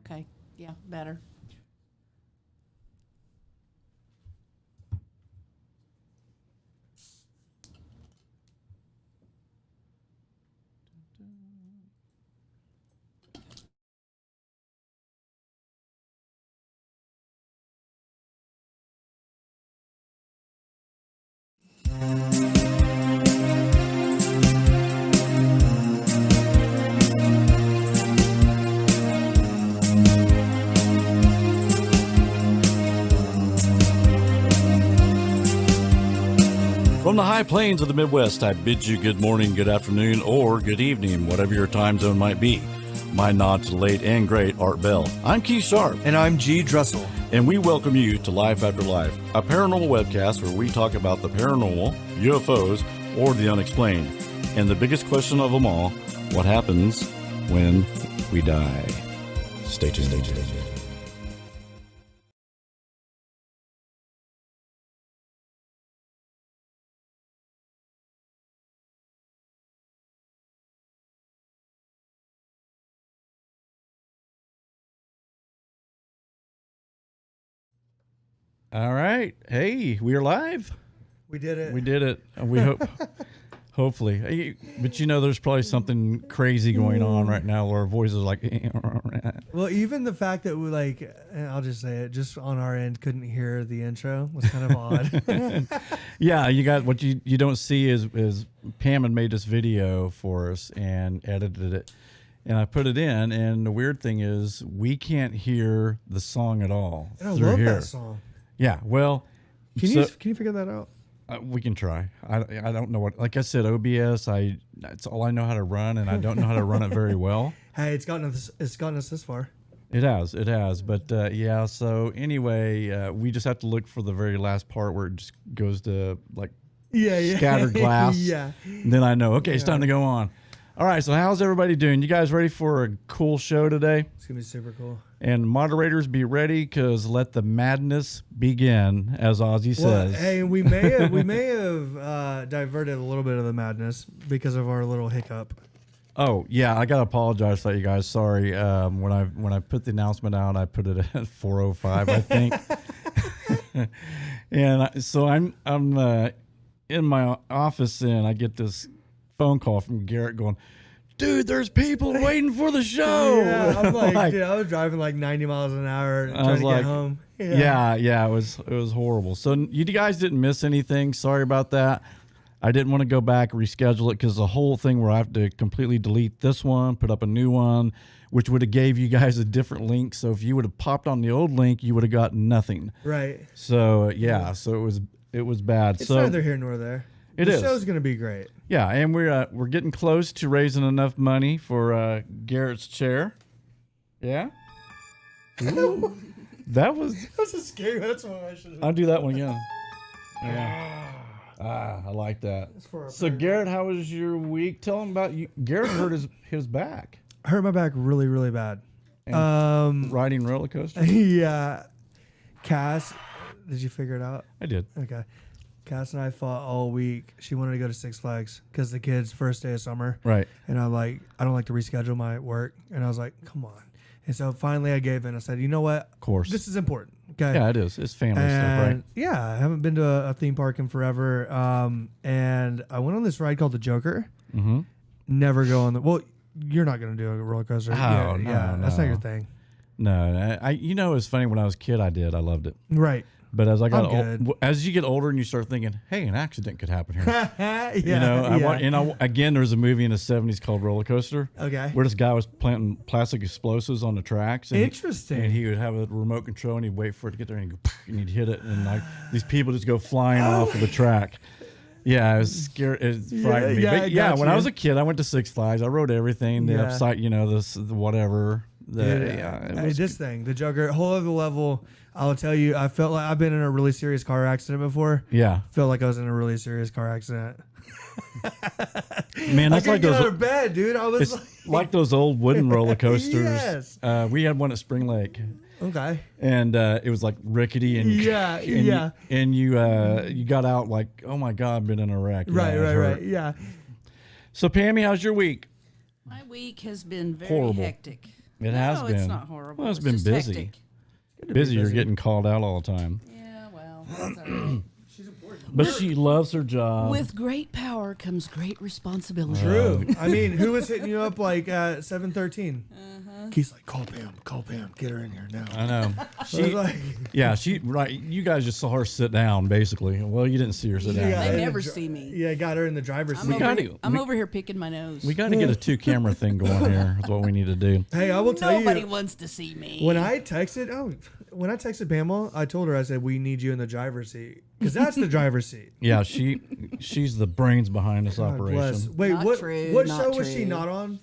Okay. Yeah, better. From the high plains of the Midwest, I bid you good morning, good afternoon, or good evening, whatever your time zone might be. My nod to the late and great Art Bell. I'm Keith Sharp. And I'm G. Dressel. And we welcome you to Life After Life, a paranormal webcast where we talk about the paranormal, UFOs, or the unexplained. And the biggest question of them all, what happens when we die? Stay tuned. All right. Hey, we are live. We did it. We did it. We hope, hopefully. Hey, but you know, there's probably something crazy going on right now where our voices are like. Well, even the fact that we I'll just say it, just on our end, couldn't hear the intro was kind of odd. Yeah, you got what you don't see is Pam had made this video for us and edited it. And I put it in, and the weird thing is we can't hear the song at all. And I through love here. that song. Yeah, well, Can you figure that out? we can try. I don't know what. Like I said, OBS. That's all I know how to run, and I don't know how to run it very well. Hey, it's gotten us this far. It has. But yeah. So anyway, we just have to look for the very last part where it just goes to like scattered glass. Yeah. And then I know. Okay, it's time to go on. All right, so how's everybody doing? You guys ready for a cool show today? It's gonna be super cool. And moderators, be ready, because let the madness begin, as Ozzy says. Hey, we may have diverted a little bit of the madness because of our little hiccup. Oh yeah, I gotta apologize for that, you guys. Sorry. When I put the announcement out, I put it at 4:05, I think. And so I'm in my office, and I get this phone call from Garrett going, dude, there's people waiting for the show. Yeah, I'm like, dude, I was driving like 90 miles an hour trying to get home. Yeah, it was horrible. So you guys didn't miss anything. Sorry about that. I didn't want to go back, reschedule it, because the whole thing where I have to completely delete this one, put up a new one, which would have gave you guys a different link. So if you would have popped on the old link, you would have got nothing. Right. So so it was bad. It's so neither here nor there. The show's gonna be great. Yeah, and we're getting close to raising enough money for Garrett's chair. Yeah. Ooh, That's a scary. That's what I should. I'll do that one again. Yeah. I like that. So Garrett, how was your week? Tell him about you. Garrett hurt his back. I hurt my back really, really bad. And riding roller coaster. Yeah. Cass, did you figure it out? I did. Okay. Cass and I fought all week. She wanted to go to Six Flags because the kids' first day of summer. Right. And I'm like, I don't like to reschedule my work. And I was like, come on. And so finally I gave in. I said, you know what? Of course. This is important. Okay. Yeah, it is. It's family stuff, right? Yeah. I haven't been to a theme park in forever. And I went on this ride called the Joker. Mm-hmm. Never go on the. Well, you're not going to do a roller coaster. Oh, no. That's not your thing. No. It's funny. When I was a kid, I loved it. Right. But as as you get older and you start thinking, hey, an accident could happen here. Again, there was a movie in the 70s called Roller Coaster. Okay. Where this guy was planting plastic explosives on the tracks. And Interesting. And he would have a remote control, and he'd wait for it to get there, and he'd go, and he'd hit it, and like these people just go flying off of the track. Yeah, it was scary. It frightened me. Yeah, but when I was a kid, I went to Six Flags. I rode everything. The upside, the whatever. This thing, the Joker, whole other level. I'll tell you, I felt like I've been in a really serious car accident before. Yeah. Felt like I was in a really serious car accident. Man, that's I like get those. out of bed, dude. I was like those old wooden roller coasters. Yes. We had one at Spring Lake. Okay. And it was like rickety and and you got out like, oh my God, I've been in a wreck. Right. Yeah. So Pammy, how's your week? My week has been very Horrible. hectic. It has been. It's not horrible. Well, it's been just busy. hectic. Busy. You're getting called out all the time. Yeah, well, that's all right. She's important. But she loves her job. With great power comes great responsibility. True. I mean, who was hitting you up like at 7:13? Keith's like, call Pam, get her in here now. I know. She's like, Right. You guys just saw her sit down, basically. Well, you didn't see her sit down. Yeah. They never see me. yeah, got her in the driver's seat. I'm over here picking my nose. We got to get a 2-camera thing going here. That's what we need to do. Hey, I will tell Nobody you. wants to see me. When I texted Pamela, I told her, I said, we need you in the driver's seat. Because that's the driver's seat. Yeah, she's the brains behind this God bless. operation. Wait, Not what true, what not show was she true. not on?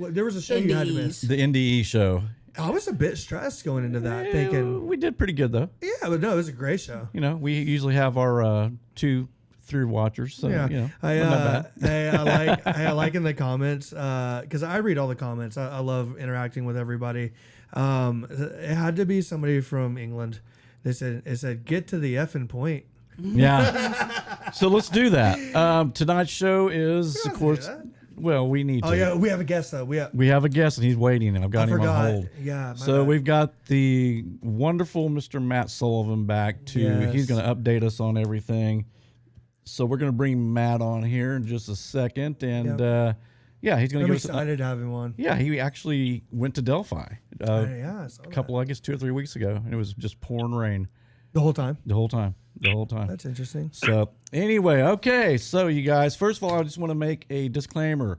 There was a show you had to miss. NDEs. The NDE show. I was a bit stressed going into that, thinking, We did pretty good, though. yeah, but no, it was a great show. You know, we usually have our 2 through watchers. So, Yeah, you know, not bad. I like in the comments because I read all the comments. I love interacting with everybody. It had to be somebody from England. It said get to the effing point. Yeah. So let's do that. Tonight's show is, of course, that. well, we need to. Oh yeah, we have a guest though. We have a guest, and he's waiting, and I've got I him forgot. on hold. Yeah. So we've got the wonderful Mr. Matt Sullivan back too. Yes. He's going to update us on everything. So we're going to bring Matt on here in just a second, and he's going to I'm give us. excited to have him on. Yeah, he actually went to Delphi Yeah, I saw a couple, I guess, 2 or 3 weeks ago, and it was just pouring rain the whole time. the whole time. That's interesting. So anyway, okay. So you guys, first of all, I just want to make a disclaimer.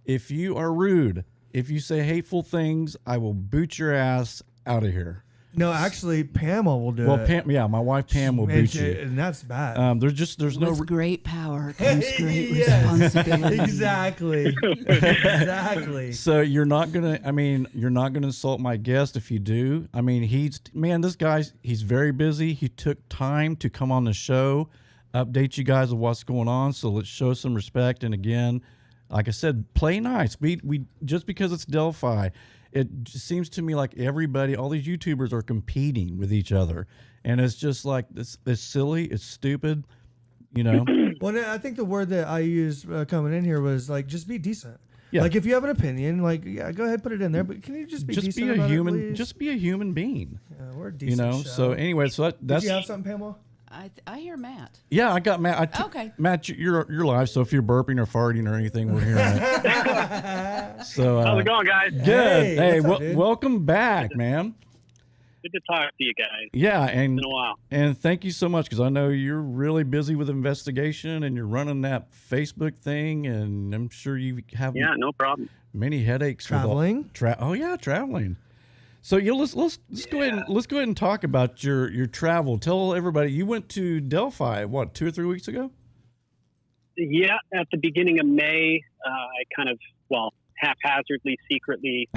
If you are rude, if you say hateful things, I will boot your ass out of here. No, actually, Pamela will do Well, it. Pam, my wife Pam will boot you. And that's bad. There's no. With great power comes great Yes. responsibility. Exactly. Exactly. So you're not gonna insult my guest if you do. I mean, this guy's very busy. He took time to come on the show, update you guys of what's going on. So let's show some respect. And again, like I said, play nice. We just because it's Delphi, it just seems to me like everybody, all these YouTubers are competing with each other, and it's just like it's silly, it's stupid, you know. Well, I think the word that I used coming in here was like, just be decent. Yeah. Like if you have an opinion, like go ahead, put it in there. But can you just be decent? a about human. It, please? Just be a human being. Yeah, we're a You decent. know. show. So anyway, so that's. Did you have something, Pamela? I hear Matt. Yeah, I got Matt. Okay. Matt, you're live. So if you're burping or farting or anything, we're hearing it. So How's it going, guys? good. Hey, what's up, dude? welcome back, man. Good to talk to you guys. Yeah, It's and been a while. and thank you so much because I know you're really busy with investigation and you're running that Facebook thing, and I'm sure you have Yeah, no problem. many headaches. Traveling? Traveling. So let's go ahead and talk about your travel. Tell everybody you went to Delphi 2 or 3 weeks ago. Yeah, at the beginning of May, I kind of, haphazardly, secretly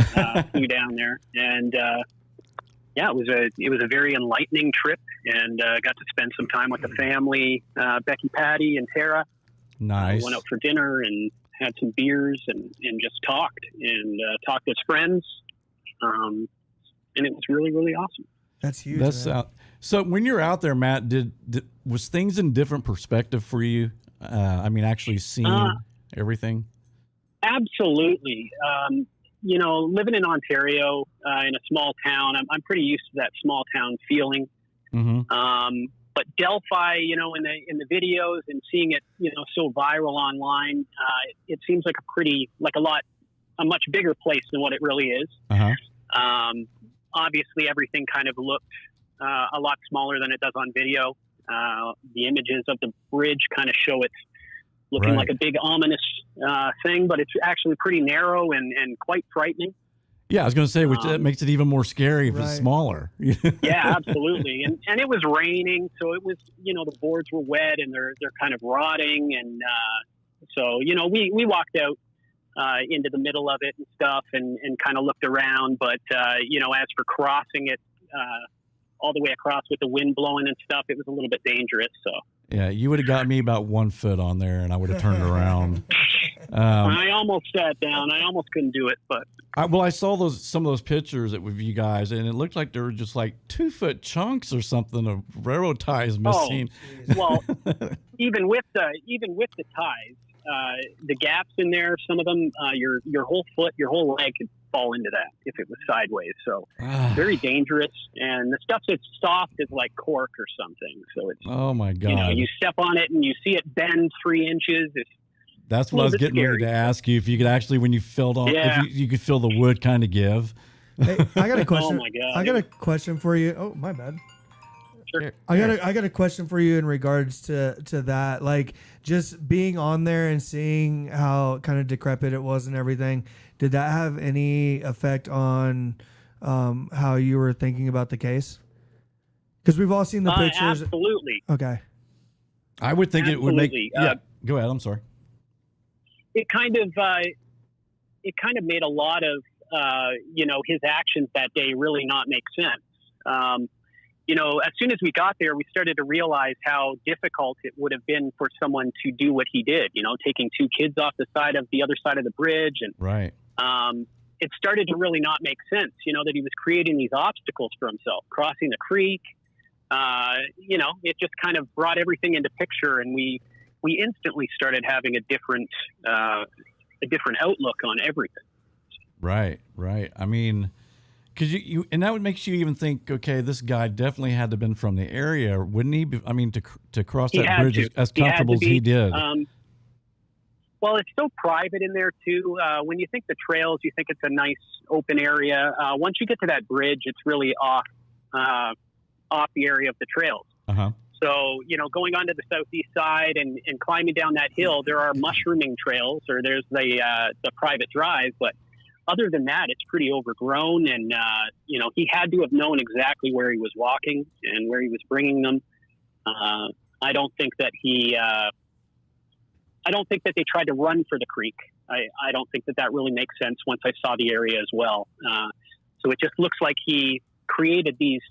flew down there, and it was a very enlightening trip, and got to spend some time with the family, Becky, Patty, and Tara. Nice. Went out for dinner and had some beers and just talked as friends. And it was really, really awesome. That's huge. That's man. so. When you're out there, Matt, was things in different perspective for you? I mean, actually seeing everything. Absolutely. Living in Ontario, in a small town, I'm pretty used to that small town feeling. Mm-hmm. But Delphi, in the videos and seeing it, so viral online, it seems like a much bigger place than what it really is. Uh-huh. Obviously, everything kind of looked a lot smaller than it does on video. The images of the bridge kind of show it looking Right. like a big ominous thing, but it's actually pretty narrow and quite frightening. Yeah, I was going to say, which that makes it even more scary if it's Right. smaller. Yeah, absolutely. And it was raining, so it was, the boards were wet and they're kind of rotting. And so, we walked out into the middle of it and stuff and kind of looked around. But, as for crossing it all the way across with the wind blowing and stuff, it was a little bit dangerous. So Yeah, you would have got me about 1 foot on there, and I would have turned around. I almost sat down. I almost couldn't do it, but I saw some of those pictures with you guys, and it looked like there were just like 2 foot chunks or something of railroad ties missing. well, even with the ties, the gaps in there, some of them, your whole foot, your whole leg could fall into that if it was sideways. So very dangerous. And the stuff that's soft is like cork or something. So it's, oh my God. you know, you step on it and you see it bend 3 inches. That's what I was getting ready to ask you. If you could actually, when you filled on, if you could feel the wood kind of give. Hey, I got a question. Oh my God. I got a question for you. Oh, my bad. Sure. I got a question for you in regards to that. Like, just being on there and seeing how kind of decrepit it was and everything. Did that have any effect on how you were thinking about the case? Because we've all seen the pictures. Absolutely. Okay. I would think it would make. Yeah. Go ahead. I'm sorry. It kind of made a lot of his actions that day really not make sense. As soon as we got there, we started to realize how difficult it would have been for someone to do what he did, taking 2 kids off the other side of the bridge. And right. It started to really not make sense, that he was creating these obstacles for himself, crossing the creek. It just kind of brought everything into picture, and we instantly started having a different outlook on everything. Right. I mean, because you and that would make you even think, okay, this guy definitely had to have been from the area, wouldn't he? I mean, to cross that bridge as comfortable as he did. Well, it's so private in there too. When you think the trails, you think it's a nice open area. Once you get to that bridge, it's really off the area of the trails. Uh-huh. So, going onto the southeast side and climbing down that hill, there are mushrooming trails, or there's the private drive, but other than that, it's pretty overgrown, and he had to have known exactly where he was walking and where he was bringing them. I don't think that they tried to run for the creek. I don't think that really makes sense once I saw the area as well. So it just looks like he created these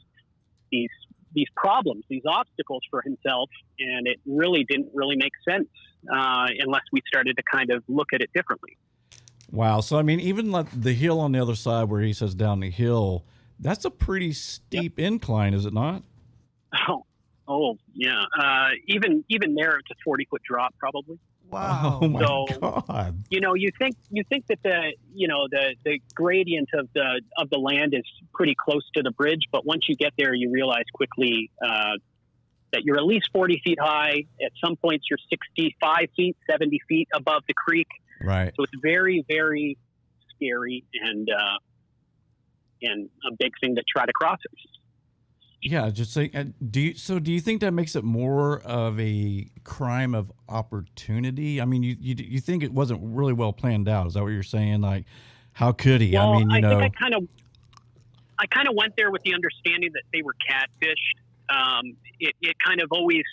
problems, these obstacles for himself, and it really didn't really make sense unless we started to kind of look at it differently. Wow. So, I mean, even like the hill on the other side where he says down the hill, that's a pretty steep incline, is it not? Oh yeah. Even there, it's a 40-foot drop probably. Wow. Oh my God. You think that the gradient of the land is pretty close to the bridge, but once you get there, you realize quickly that you're at least 40 feet high. At some points, you're 65 feet, 70 feet above the creek. Right. So it's very, very scary and a big thing to try to cross it. Yeah, just say. Do you think that makes it more of a crime of opportunity? I mean, you think it wasn't really well planned out? Is that what you're saying? Like, how could he? Well, I mean, I think I kind of went there with the understanding that they were catfished. It kind of always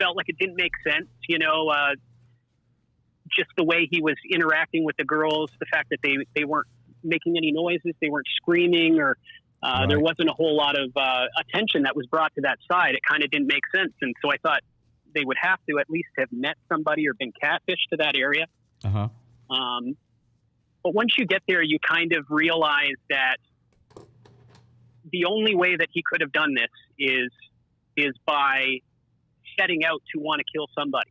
felt like it didn't make sense, just the way he was interacting with the girls, the fact that they weren't making any noises, they weren't screaming, or right. There wasn't a whole lot of attention that was brought to that side. It kind of didn't make sense. And so I thought they would have to at least have met somebody or been catfished to that area. Uh-huh. But once you get there, you kind of realize that the only way that he could have done this is by setting out to want to kill somebody.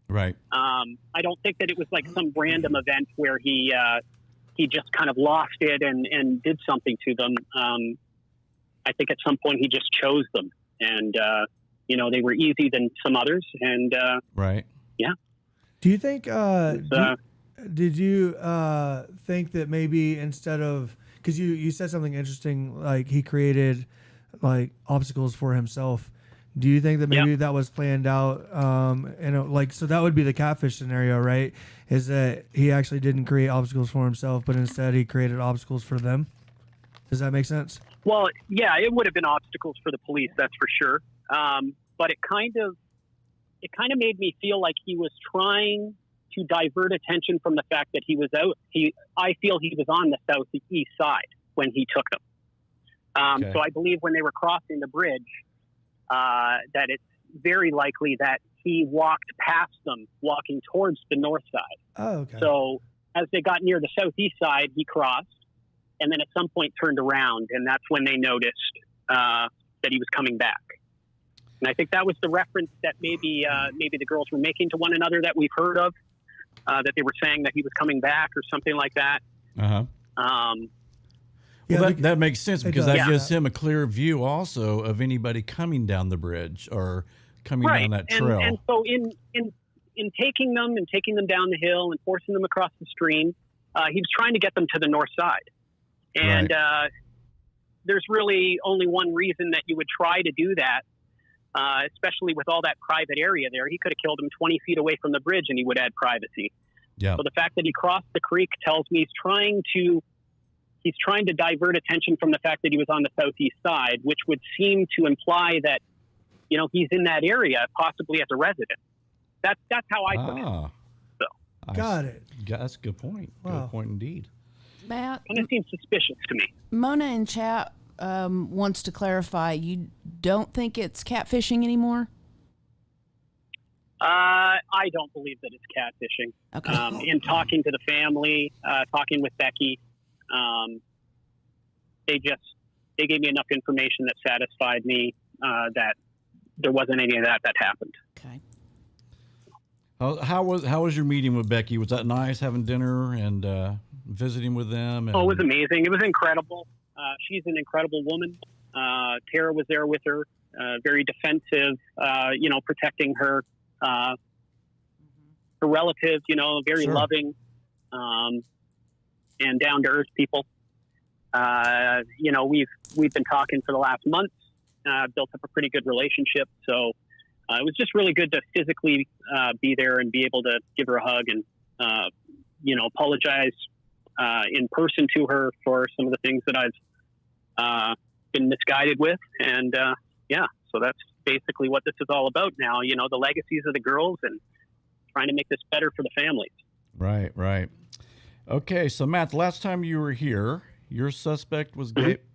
Right. I don't think that it was like some random event where he just kind of lost it and did something to them. I think at some point he just chose them, and they were easy than some others. And right. Yeah. Do you think? Did you think that maybe instead of, because you said something interesting, like he created like obstacles for himself. Do you think that maybe that was planned out? So that would be the catfish scenario, right? Is that he actually didn't create obstacles for himself, but instead he created obstacles for them? Does that make sense? Well, yeah, it would have been obstacles for the police, that's for sure. But it kind of made me feel like he was trying to divert attention from the fact that he was out. I feel he was on the southeast side when he took them. Okay. So I believe when they were crossing the bridge, that it's very likely that he walked past them, walking towards the north side. Oh, okay. So as they got near the southeast side, he crossed, and then at some point turned around, and that's when they noticed that he was coming back. And I think that was the reference that maybe the girls were making to one another that we've heard of, that they were saying that he was coming back or something like that. Uh-huh. Yeah, Well, that makes sense because does. that gives him a clear view also of anybody coming down the bridge or coming down that trail. And so in taking them down the hill and forcing them across the stream, he was trying to get them to the north side. And there's really only one reason that you would try to do that, especially with all that private area there. He could have killed him 20 feet away from the bridge and he would add privacy. Yeah. So the fact that he crossed the creek tells me he's trying to divert attention from the fact that he was on the southeast side, which would seem to imply that, you know, he's in that area, possibly as a resident. That's how I took it. So. Got it. That's a good point. Wow. Good point indeed. Matt, And it seems suspicious to me. Mona in chat wants to clarify, you don't think it's catfishing anymore? I don't believe that it's catfishing. Okay. In talking to the family, talking with Becky, they gave me enough information that satisfied me that there wasn't any of that happened. Okay. How was your meeting with Becky? Was that nice, having dinner and visiting with them? And... Oh, it was amazing. It was incredible. She's an incredible woman. Tara was there with her, very defensive, protecting her relatives, very loving, and down to earth people. We've been talking for the last month, built up a pretty good relationship. So it was just really good to physically be there and be able to give her a hug and, apologize in person to her for some of the things that I've been misguided with. And so that's basically what this is all about now, the legacies of the girls and trying to make this better for the families. Right. Okay, so Matt, the last time you were here, your suspect was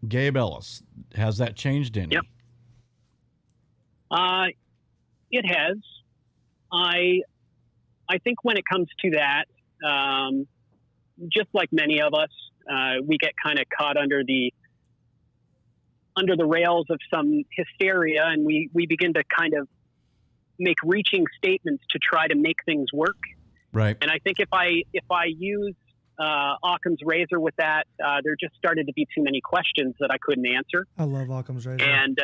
Gabe Ellis. Has that changed any? Yep. It has. I think when it comes to that, just like many of us, we get kind of caught under the rails of some hysteria, and we begin to kind of make reaching statements to try to make things work. Right. And I think if I use Occam's razor with that, there just started to be too many questions that I couldn't answer. I love Occam's razor. And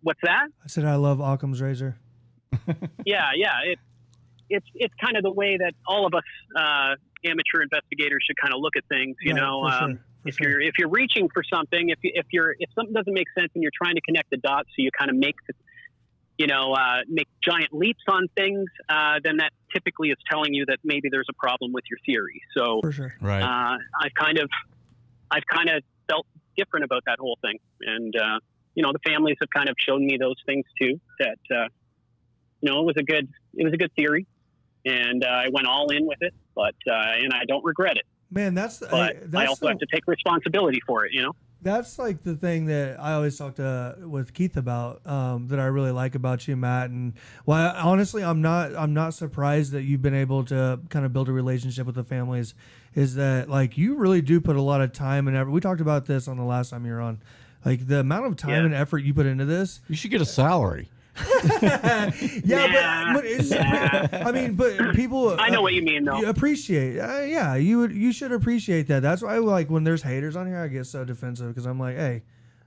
what's that? I said I love Occam's razor. Yeah. It's kind of the way that all of us amateur investigators should kind of look at things. If you're reaching for something, if something doesn't make sense and you're trying to connect the dots, so you kind of make giant leaps on things, then that typically is telling you that maybe there's a problem with your theory. So, For sure. Right. I've kind of felt different about that whole thing, and the families have kind of shown me those things too. That it was a good theory, and I went all in with it, but and I don't regret it. Man, I also have to take responsibility for it. That's like the thing that I always talk with Keith about, that I really like about you, Matt. And honestly, I'm not surprised that you've been able to kind of build a relationship with the families. Is that like you really do put a lot of time and effort. We talked about this on the last time you were on, like the amount of time and effort you put into this. You should get a salary. But people. I know what you mean, though. You appreciate, you should appreciate that. That's why, like, when there's haters on here, I get so defensive because I'm like, hey,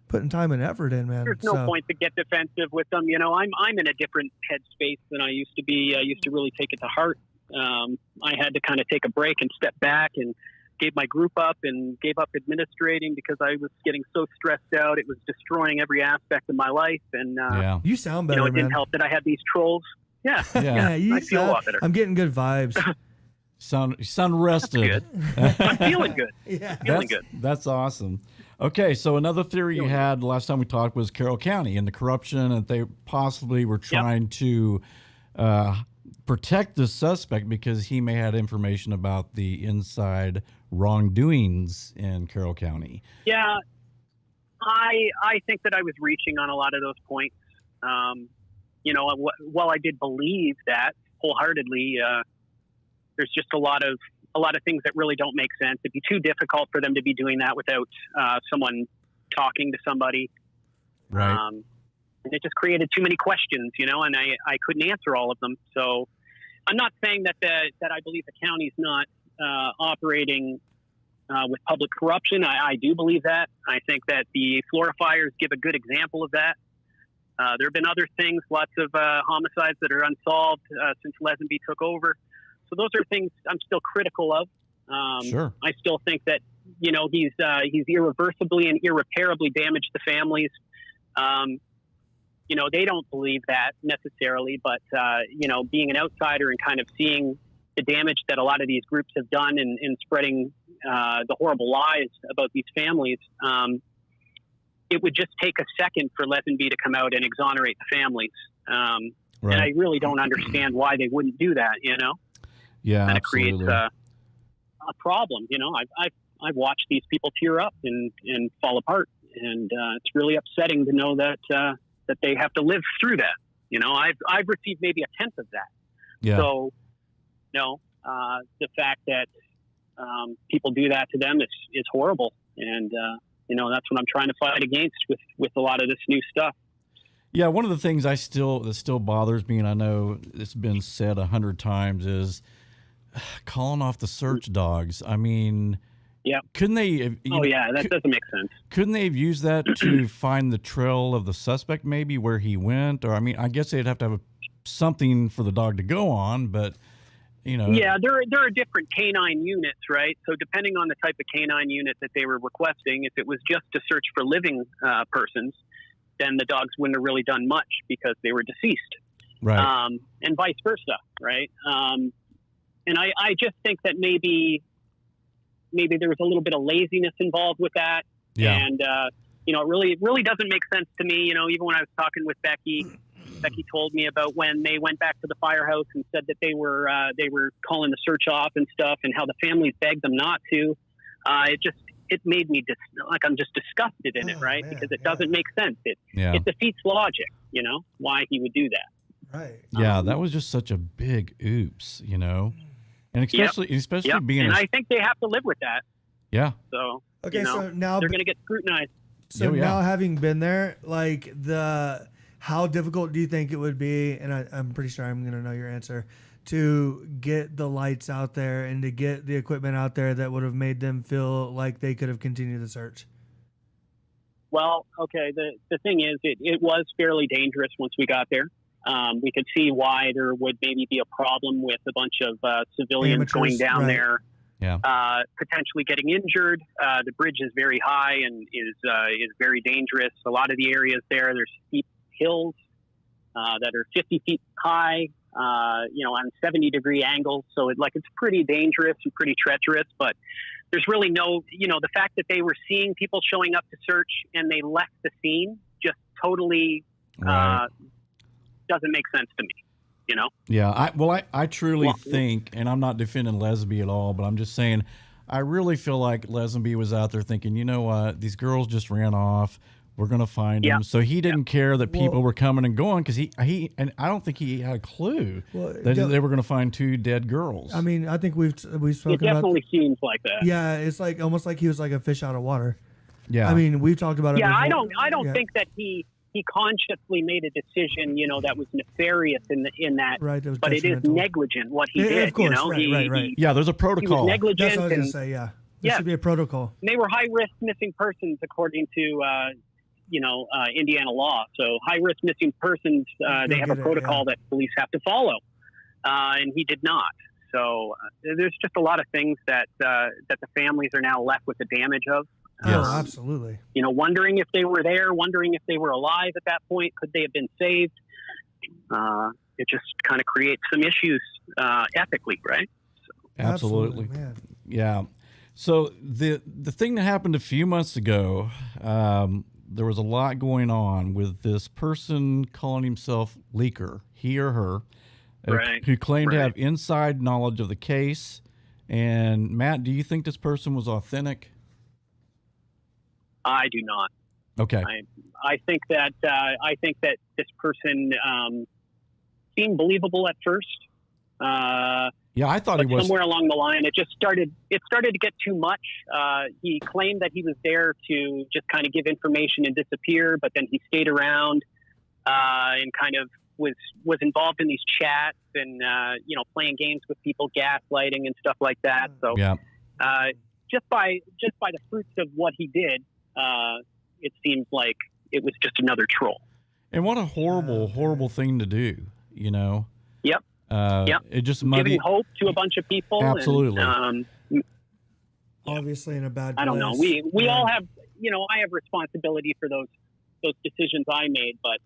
putting time and effort in, man. There's no point to get defensive with them. I'm in a different headspace than I used to be. I used to really take it to heart. I had to kind of take a break and step back and gave my group up and gave up administrating because I was getting so stressed out. It was destroying every aspect of my life. And you sound better, it didn't help that I had these trolls. Yeah, you I feel a lot better. I'm getting good vibes. You sound rested. I'm feeling good. Yeah, good. That's awesome. Okay, so another theory you had last time we talked was Carroll County and the corruption, and they possibly were trying to protect the suspect because he may have information about the inside wrongdoings in Carroll County. Yeah, I think that I was reaching on a lot of those points. While I did believe that wholeheartedly, there's just a lot of things that really don't make sense. It'd be too difficult for them to be doing that without someone talking to somebody. Right. And it just created too many questions, and I couldn't answer all of them. So I'm not saying that I believe the county's not operating with public corruption. I do believe that. I think that the Florida fires give a good example of that. There have been other things, lots of homicides that are unsolved since Lesenby took over. So those are things I'm still critical of. Sure. I still think that, you know, he's irreversibly and irreparably damaged the families. You know, they don't believe that necessarily, but, you know, being an outsider and kind of seeing the damage that a lot of these groups have done in spreading the horrible lies about these families, it would just take a second for Lesenby to come out and exonerate the families. Right. And I really don't understand why they wouldn't do that, you know? Yeah, And it absolutely. creates a problem, you know? I've watched these people tear up and fall apart, and it's really upsetting to know that that they have to live through that. You know, I've received maybe a tenth of that. Yeah. So, you know, the fact that people do that to them is horrible, and you know, that's what I'm trying to fight against with a lot of this new stuff. Yeah, one of the things that still bothers me, and I know it's been said 100 times, is calling off the search dogs. I mean, yeah, couldn't they? That doesn't make sense. Couldn't they have used that to find the trail of the suspect, maybe where he went? Or I mean, I guess they'd have to have something for the dog to go on, but you know. Yeah, there are different canine units, right? So depending on the type of canine unit that they were requesting, if it was just to search for living persons, then the dogs wouldn't have really done much because they were deceased. Right. And vice versa, right? And I just think that maybe there was a little bit of laziness involved with that. Yeah. And, you know, it really doesn't make sense to me. You know, even when I was talking with Becky told me about when they went back to the firehouse and said that they were calling the search off and stuff, and how the families begged them not to. It made me I'm just disgusted in it, right? Man, because it doesn't make sense. It defeats logic, you know, why he would do that. Right. Yeah, that was just such a big oops, you know, and especially being. And I think they have to live with that. Yeah. So Okay, you know, so now they're going to get scrutinized. So now, having been there, like how difficult do you think it would be? And I'm pretty sure I'm going to know your answer. To get the lights out there and to get the equipment out there that would have made them feel like they could have continued the search. Well, okay. The thing is, it was fairly dangerous once we got there. We could see why there would maybe be a problem with a bunch of civilians Amateurs, going down right. there, potentially getting injured. The bridge is very high and is very dangerous. A lot of the areas there's steep hills that are 50 feet high, you know, on 70-degree angles. So it's pretty dangerous and pretty treacherous, but there's really no, you know, the fact that they were seeing people showing up to search and they left the scene just totally doesn't make sense to me, you know? Yeah. I truly think, and I'm not defending Lesenby at all, but I'm just saying, I really feel like Lesenby was out there thinking, you know what, these girls just ran off. We're going to find him. So he didn't care that people were coming and going because he and I don't think he had a clue that they were going to find two dead girls. I mean, I think we've spoken about. It definitely seems like that. Yeah, it's like almost like he was like a fish out of water. Yeah. I mean, we've talked about it. Yeah, before. I don't think that he consciously made a decision, you know, that was nefarious in that. Right. That was but it is negligent what he did. Of course, you know, right. Yeah, there's a He protocol. was negligent. That's what I was going to say. Yeah. There should be a protocol. And they were high risk missing persons according to Indiana law. So high risk missing persons, they have a protocol that police have to follow, and he did not. So there's just a lot of things that the families are now left with the damage of. Yes, absolutely. You know, wondering if they were there, wondering if they were alive at that point. Could they have been saved? It just kind of creates some issues ethically, right? So. Absolutely. Man. Yeah. So the thing that happened a few months ago, there was a lot going on with this person calling himself Leaker, he or her, who claimed to have inside knowledge of the case. And Matt, do you think this person was authentic? I do not. Okay. I think that this person seemed believable at first. Yeah, I thought he was. Somewhere along the line, it started to get too much. He claimed that he was there to just kind of give information and disappear, but then he stayed around and kind of was involved in these chats and playing games with people, gaslighting and stuff like that. So just by the fruits of what he did, it seems like it was just another troll. And what a horrible thing to do, you know? Yep. It just giving hope to a bunch of people. Absolutely. And, Obviously in a bad place. I don't know. We all have, I have responsibility for those decisions I made, but,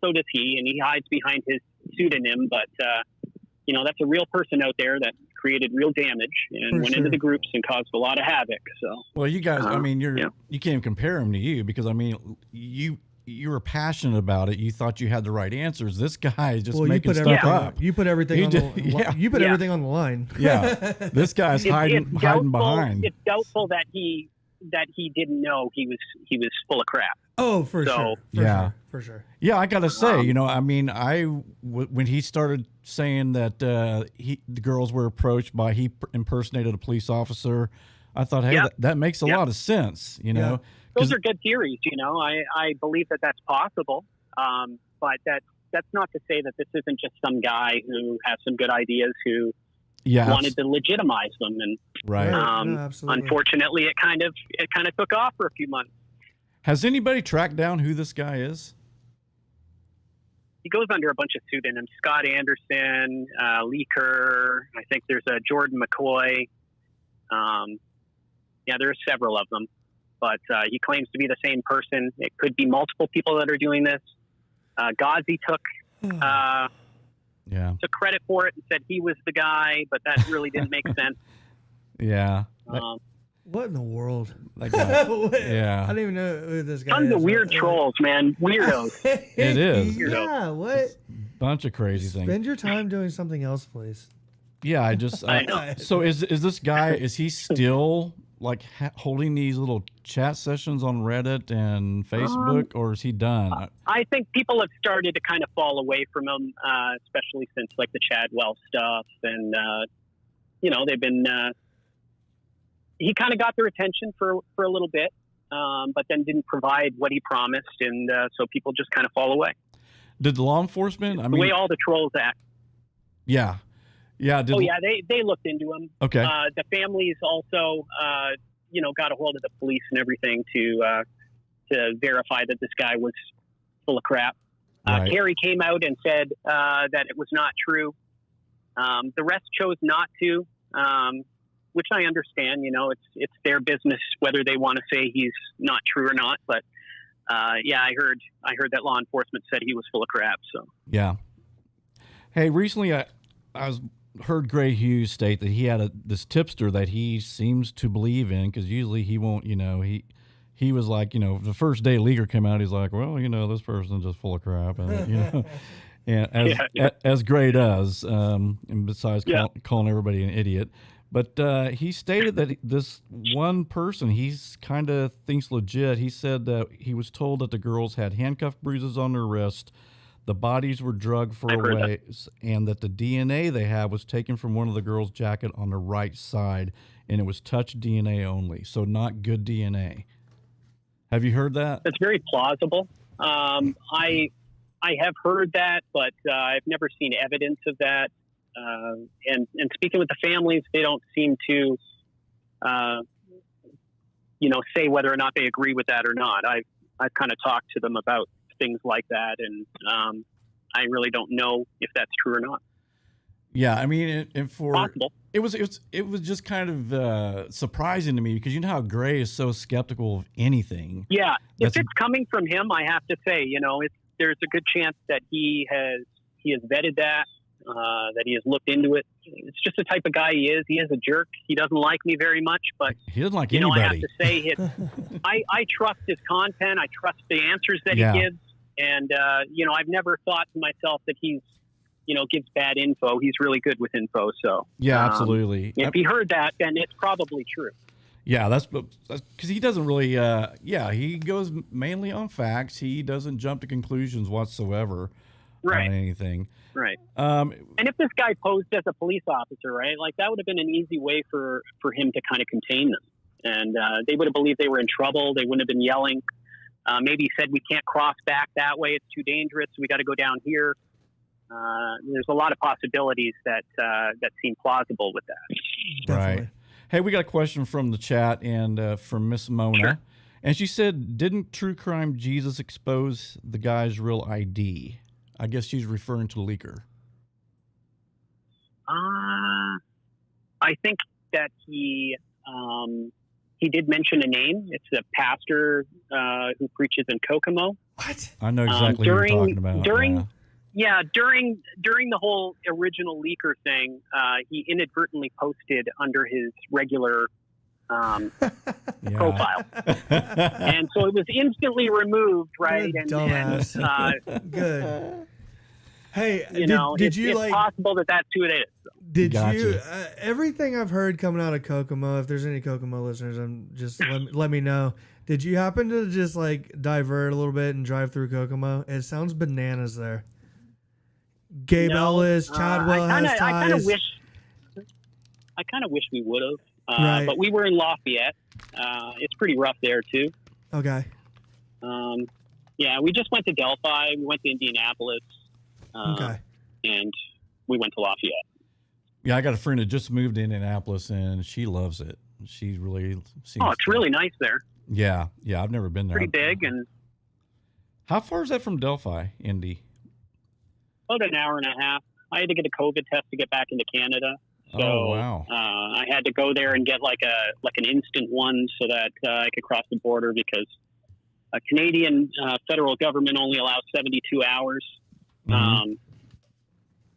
so does he, and he hides behind his pseudonym. But, that's a real person out there that created real damage and went into the groups and caused a lot of havoc. So, well, you guys, you can't compare him to you because, you were passionate about it. You thought you had the right answers. This guy is just making stuff up. You put everything everything on the line. Yeah. This guy's hiding behind. It's doubtful that he didn't know he was full of crap. Oh, for sure. Yeah, I gotta say, when he started saying that the girls were approached by, he impersonated a police officer, I thought, hey, that makes a lot of sense, Yeah. Those are good theories, I believe that that's possible, but that's not to say that this isn't just some guy who has some good ideas who wanted to legitimize them, and unfortunately, it kind of took off for a few months. Has anybody tracked down who this guy is? He goes under a bunch of pseudonyms: Scott Anderson, Lee Kerr. I think there's a Jordan McCoy. There are several of them, but he claims to be the same person. It could be multiple people that are doing this. Ghazi took credit for it and said he was the guy, but that really didn't make sense. Yeah. What in the world? That guy, yeah. I don't even know who this guy Tons is. of weird trolls, man. Weirdos. It is. Yeah, what? Bunch of crazy things. Spend your time doing something else, please. Yeah, I know. So is this guy, is he still like holding these little chat sessions on Reddit and Facebook, or is he done? I think people have started to kind of fall away from him, especially since like the Chadwell stuff, and they've been. He kind of got their attention for a little bit, but then didn't provide what he promised, and so people just kind of fall away. Did law enforcement? The way all the trolls act. Yeah. Yeah. They looked into him. Okay. The families also, got a hold of the police and everything to verify that this guy was full of crap. Right. Carrie came out and said that it was not true. The rest chose not to, which I understand. It's their business whether they want to say he's not true or not. But I heard that law enforcement said he was full of crap. So yeah. Hey, recently I heard Gray Hughes state that he had this tipster that he seems to believe in, because usually he won't. He was like, the first day Leaguer came out, he's like, well, this person's just full of crap, and and as Gray does, and besides calling everybody an idiot. But he stated that this one person he's kind of thinks legit. He said that he was told that the girls had handcuff bruises on their wrist, the bodies were drugged for a ways, and that the DNA they had was taken from one of the girls' jacket on the right side, and it was touch DNA only, so not good DNA. Have you heard that? That's very plausible. I have heard that, but I've never seen evidence of that. And speaking with the families, they don't seem to, say whether or not they agree with that or not. I've kind of talked to them about things like that, and I really don't know if that's true or not. Yeah, I mean, possible. It was just kind of surprising to me, because how Gray is so skeptical of anything. Yeah, if it's coming from him, I have to say, there's a good chance that he has vetted that. That he has looked into it. It's just the type of guy he is. He is a jerk. He doesn't like me very much, but he doesn't like anybody. I have to say, I trust his content. I trust the answers that he gives, and I've never thought to myself that he's gives bad info. He's really good with info. So yeah, absolutely. If he heard that, then it's probably true. Yeah, that's because he doesn't really. He goes mainly on facts. He doesn't jump to conclusions whatsoever. Right. On anything. Right. And if this guy posed as a police officer, right, like that would have been an easy way for him to kind of contain them. And they would have believed they were in trouble. They wouldn't have been yelling. Maybe he said, we can't cross back that way. It's too dangerous. We got to go down here. There's a lot of possibilities that seem plausible with that. Definitely. Right. Hey, we got a question from the chat and from Miss Mona. Sure. And she said, didn't True Crime Jesus expose the guy's real ID? I guess she's referring to Leaker. I think that he did mention a name. It's a pastor who preaches in Kokomo. What? I know exactly what you're talking about. During the whole original Leaker thing, he inadvertently posted under his regular profile, and so it was instantly removed. Right, Dumbass. and Good. Hey, it's possible that that's who it is. Did Gotcha. you? Everything I've heard coming out of Kokomo, if there's any Kokomo listeners, let me know. Did you happen to just like divert a little bit and drive through Kokomo? It sounds bananas there. Gabe Ellis, Chadwell has ties. I kind of wish we would have, Right. but we were in Lafayette. It's pretty rough there too. Okay. Yeah, we just went to Delphi. We went to Indianapolis. Okay. And we went to Lafayette. Yeah, I got a friend that just moved to Indianapolis, and she loves it. She really seems. Oh, it's really nice there. Yeah, I've never been there. Pretty big, and how far is that from Delphi, Indy? about an hour and a half. I had to get a COVID test to get back into Canada. So, oh wow! I had to go there and get like an instant one so that I could cross the border because a Canadian federal government only allows 72 hours. Mm-hmm.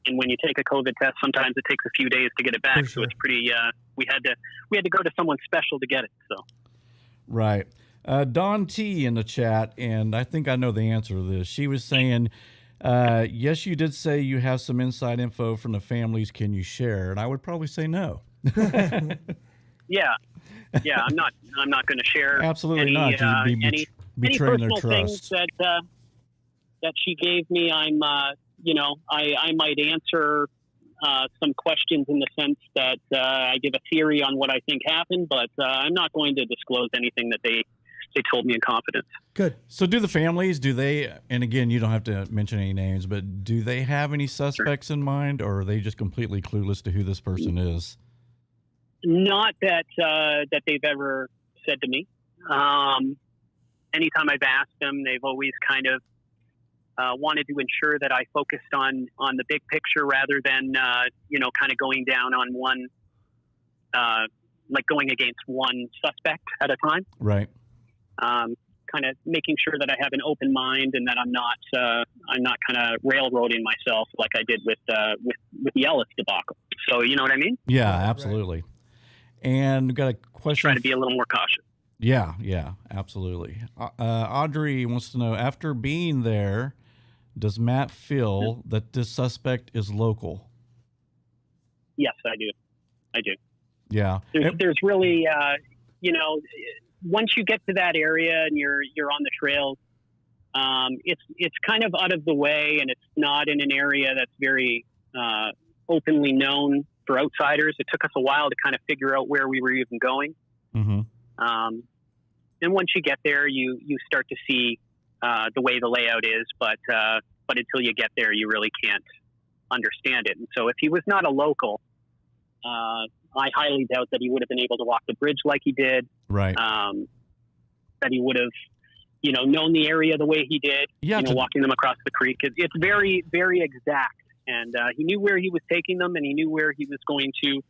And when you take a COVID test, sometimes it takes a few days to get it back. For sure. So it's pretty. We had to go to someone special to get it. So Right. Dawn T in the chat, and I think I know the answer to this. She was saying, yes, you did say you have some inside info from the families. Can you share? And I would probably say no. yeah. I'm not going to share. Absolutely any, not. You'd be any betraying their personal trust. things that she gave me. I might answer some questions in the sense that I give a theory on what I think happened, but I'm not going to disclose anything that they told me in confidence. Good. So do the families, and again, you don't have to mention any names, but do they have any suspects in mind, or are they just completely clueless to who this person is? Not that they've ever said to me. Anytime I've asked them, they've always kind of wanted to ensure that I focused on the big picture rather than, kind of going down on one, like going against one suspect at a time. Right. Kind of making sure that I have an open mind and that I'm not kind of railroading myself like I did with the Ellis debacle. So you know what I mean? Yeah, absolutely. And we've got a question. Try to be a little more cautious. Yeah, absolutely. Audrey wants to know, after being there, does Matt feel that this suspect is local? Yes, I do. Yeah. There's really, once you get to that area and you're on the trails, it's kind of out of the way, and it's not in an area that's very openly known for outsiders. It took us a while to kind of figure out where we were even going. Mm-hmm. And once you get there, you start to see the way the layout is, but until you get there, you really can't understand it. And so if he was not a local, I highly doubt that he would have been able to walk the bridge like he did. Right. That he would have, known the area the way he did, walking them across the creek. It's very, very exact. And he knew where he was taking them, and he knew where he was going to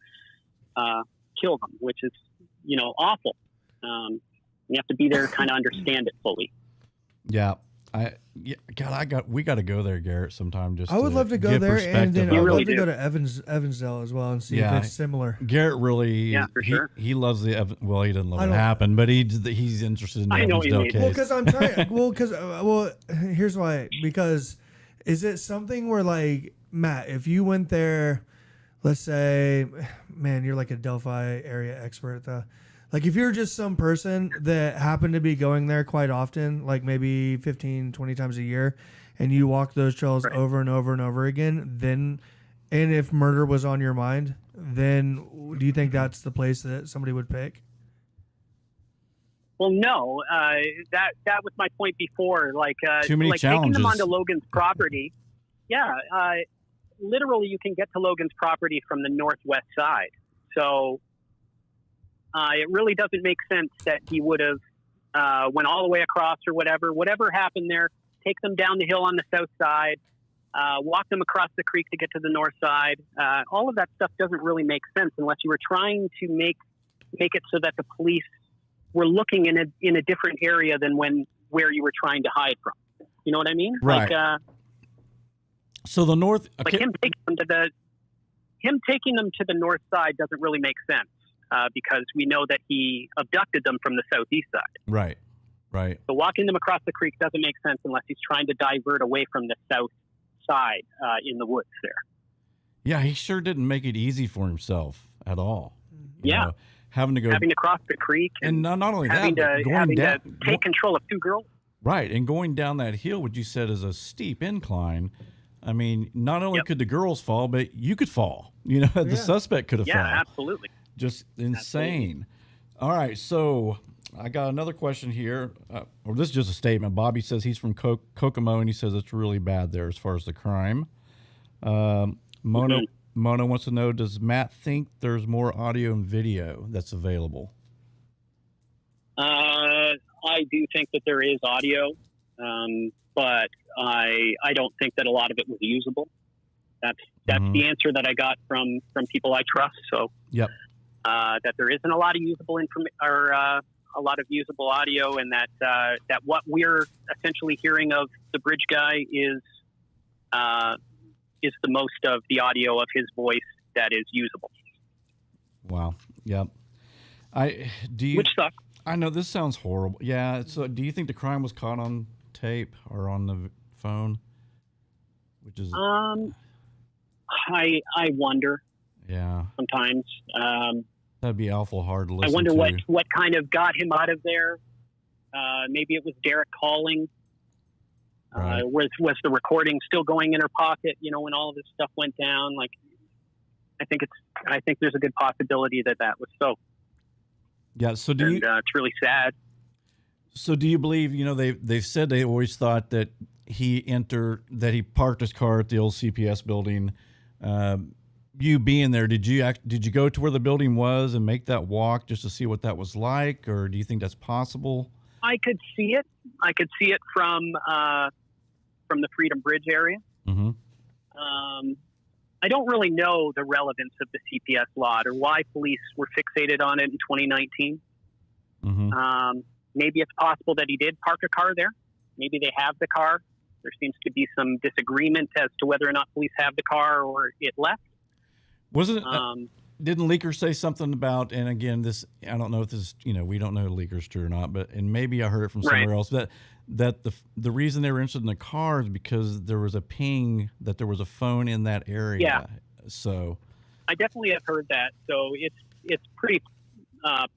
kill them, which is, awful. You have to be there to kind of understand it fully. Yeah. We got to go there, Garrett, sometime. Just I would love to go there, and then I'd love to go to Evansdale as well and see if it's similar. Garrett really, for sure. He loves he doesn't love what happened, but he's interested in the Evansdale case. Well, because I'm trying. Here's why. Because is it something where, like, Matt, if you went there, let's say, man, you're like a Delphi area expert, though. Like, if you're just some person that happened to be going there quite often, like maybe 15, 20 times a year, and you walk those trails over and over and over again, and if murder was on your mind, then do you think that's the place that somebody would pick? Well, no. That was my point before. Like, too many challenges. Taking them onto Logan's property. Yeah. Literally, you can get to Logan's property from the northwest side. So, it really doesn't make sense that he would have went all the way across or whatever happened there. Take them down the hill on the south side, walk them across the creek to get to the north side. All of that stuff doesn't really make sense unless you were trying to make it so that the police were looking in a different area than where you were trying to hide from. You know what I mean? Right. So the north, like him taking them to the north side doesn't really make sense because we know that he abducted them from the southeast side. Right. Right. So walking them across the creek doesn't make sense unless he's trying to divert away from the south side in the woods there. Yeah, he sure didn't make it easy for himself at all. You Yeah. know, having to cross the creek and not only having that, but having to take control of two girls. Right, and going down that hill, which you said is a steep incline. I mean, not only could the girls fall, but you could fall. You know, the suspect could have fallen. Yeah, absolutely. Just insane. Absolutely. All right, so I got another question here, or this is just a statement. Bobby says he's from Kokomo, and he says it's really bad there as far as the crime. Mona wants to know, does Matt think there's more audio and video that's available? I do think that there is audio, but I don't think that a lot of it was usable. That's the answer that I got from people I trust. So that there isn't a lot of usable information or a lot of usable audio, and that what we're essentially hearing of the bridge guy is the most of the audio of his voice that is usable. Wow. Yep. Which sucks. I know this sounds horrible. Yeah. So, do you think the crime was caught on tape or on the phone? Which is. I wonder. Yeah. Sometimes. That'd be awful hard to listen to. I wonder to. what kind of got him out of there. Maybe it was Garrett calling. Right. Was the recording still going in her pocket? You know, when all of this stuff went down. Like, I think there's a good possibility that was so. Yeah. So it's really sad. So do you believe? You know, they've said they always thought that he parked his car at the old CPS building. You being there, did you go to where the building was and make that walk just to see what that was like, or do you think that's possible? I could see it. I could see it from the Freedom Bridge area. Mm-hmm. I don't really know the relevance of the CPS lot or why police were fixated on it in 2019. Mm-hmm. Maybe it's possible that he did park a car there. Maybe they have the car. There seems to be some disagreement as to whether or not police have the car or it left. Wasn't it? Didn't Leaker say something about? And again, this I don't know if this we don't know if Leaker's true or not, but and maybe I heard it from somewhere else that the reason they were interested in the car is because there was a ping that there was a phone in that area. Yeah. So I definitely have heard that. So it's pretty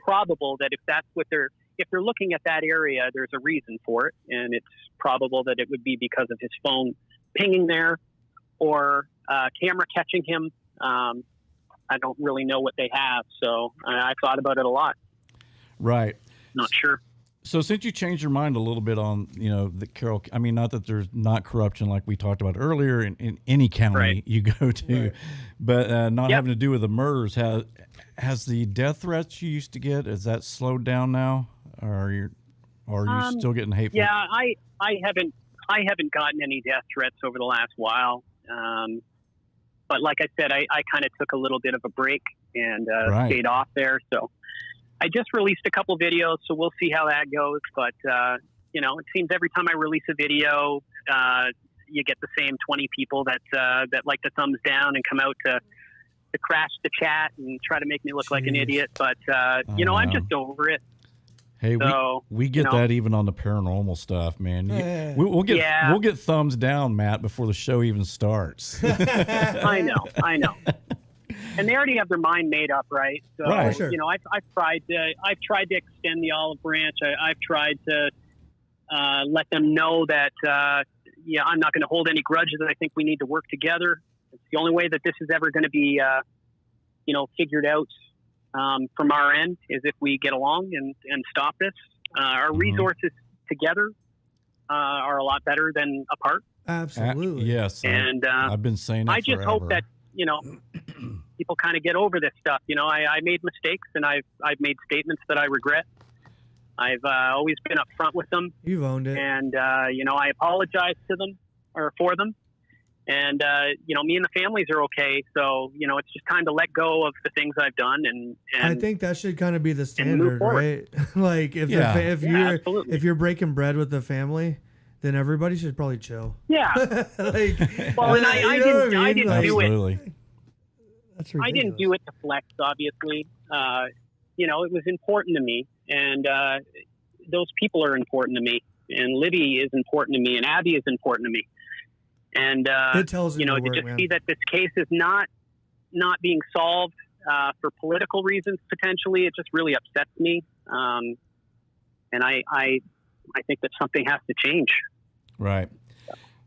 probable that if they're looking at that area, there's a reason for it, and it's probable that it would be because of his phone pinging there or camera catching him. I don't really know what they have, so I thought about it a lot. Right. Not sure. So since you changed your mind a little bit on, the Carroll, I mean, not that there's not corruption like we talked about earlier in any county you go to, but not having to do with the murders. Has the death threats you used to get, has that slowed down now? Or are you still getting hateful? Yeah, I haven't gotten any death threats over the last while. But like I said, I kind of took a little bit of a break and stayed off there. So I just released a couple videos, so we'll see how that goes. But, it seems every time I release a video, you get the same 20 people that like to thumbs down and come out to crash the chat and try to make me look like an idiot. But, I'm just over it. Hey, so, we get that even on the paranormal stuff, man. We'll get thumbs down, Matt, before the show even starts. I know. And they already have their mind made up, right? So Sure. I've tried to extend the olive branch. I've tried to let them know that I'm not going to hold any grudges. I think we need to work together. It's the only way that this is ever going to be figured out. From our end is if we get along and stop this. Our resources together are a lot better than apart. Absolutely. Yes. And I've been saying it I just forever. hope that, people kind of get over this stuff. You know, I made mistakes, and I've made statements that I regret. I've always been upfront with them. You've owned it. And, you know, I apologize to them or for them. And, you know, me and the families are okay. So, you know, it's just time to let go of the things I've done. And I think that should kind of be the standard, right? Like if if you're breaking bread with the family, then everybody should probably chill. Yeah. Like, well, and I didn't do Absolutely. it. That's I ridiculous. didn't do it to flex, obviously. You know, it was important to me. And those people are important to me. And LIbby is important to me. And Abby is important to me. And, it tells you know, to just see that this case is not being solved for political reasons, potentially, it just really upsets me. And I think that something has to change. Right.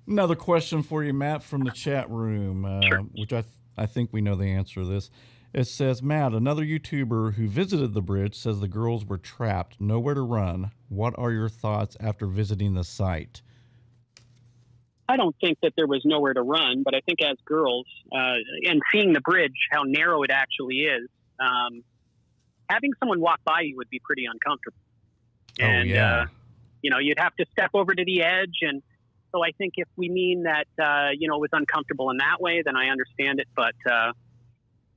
Another question for you, Matt, from the chat room, Sure. which I think we know the answer to this. It says, Matt, another YouTuber who visited the bridge says the girls were trapped, nowhere to run. What are your thoughts after visiting the site? I don't think that there was nowhere to run, but I think as girls, and seeing the bridge, how narrow it actually is, having someone walk by you would be pretty uncomfortable. And, you know, you'd have to step over to the edge. And so I think if we mean that, you know, it was uncomfortable in that way, then I understand it. But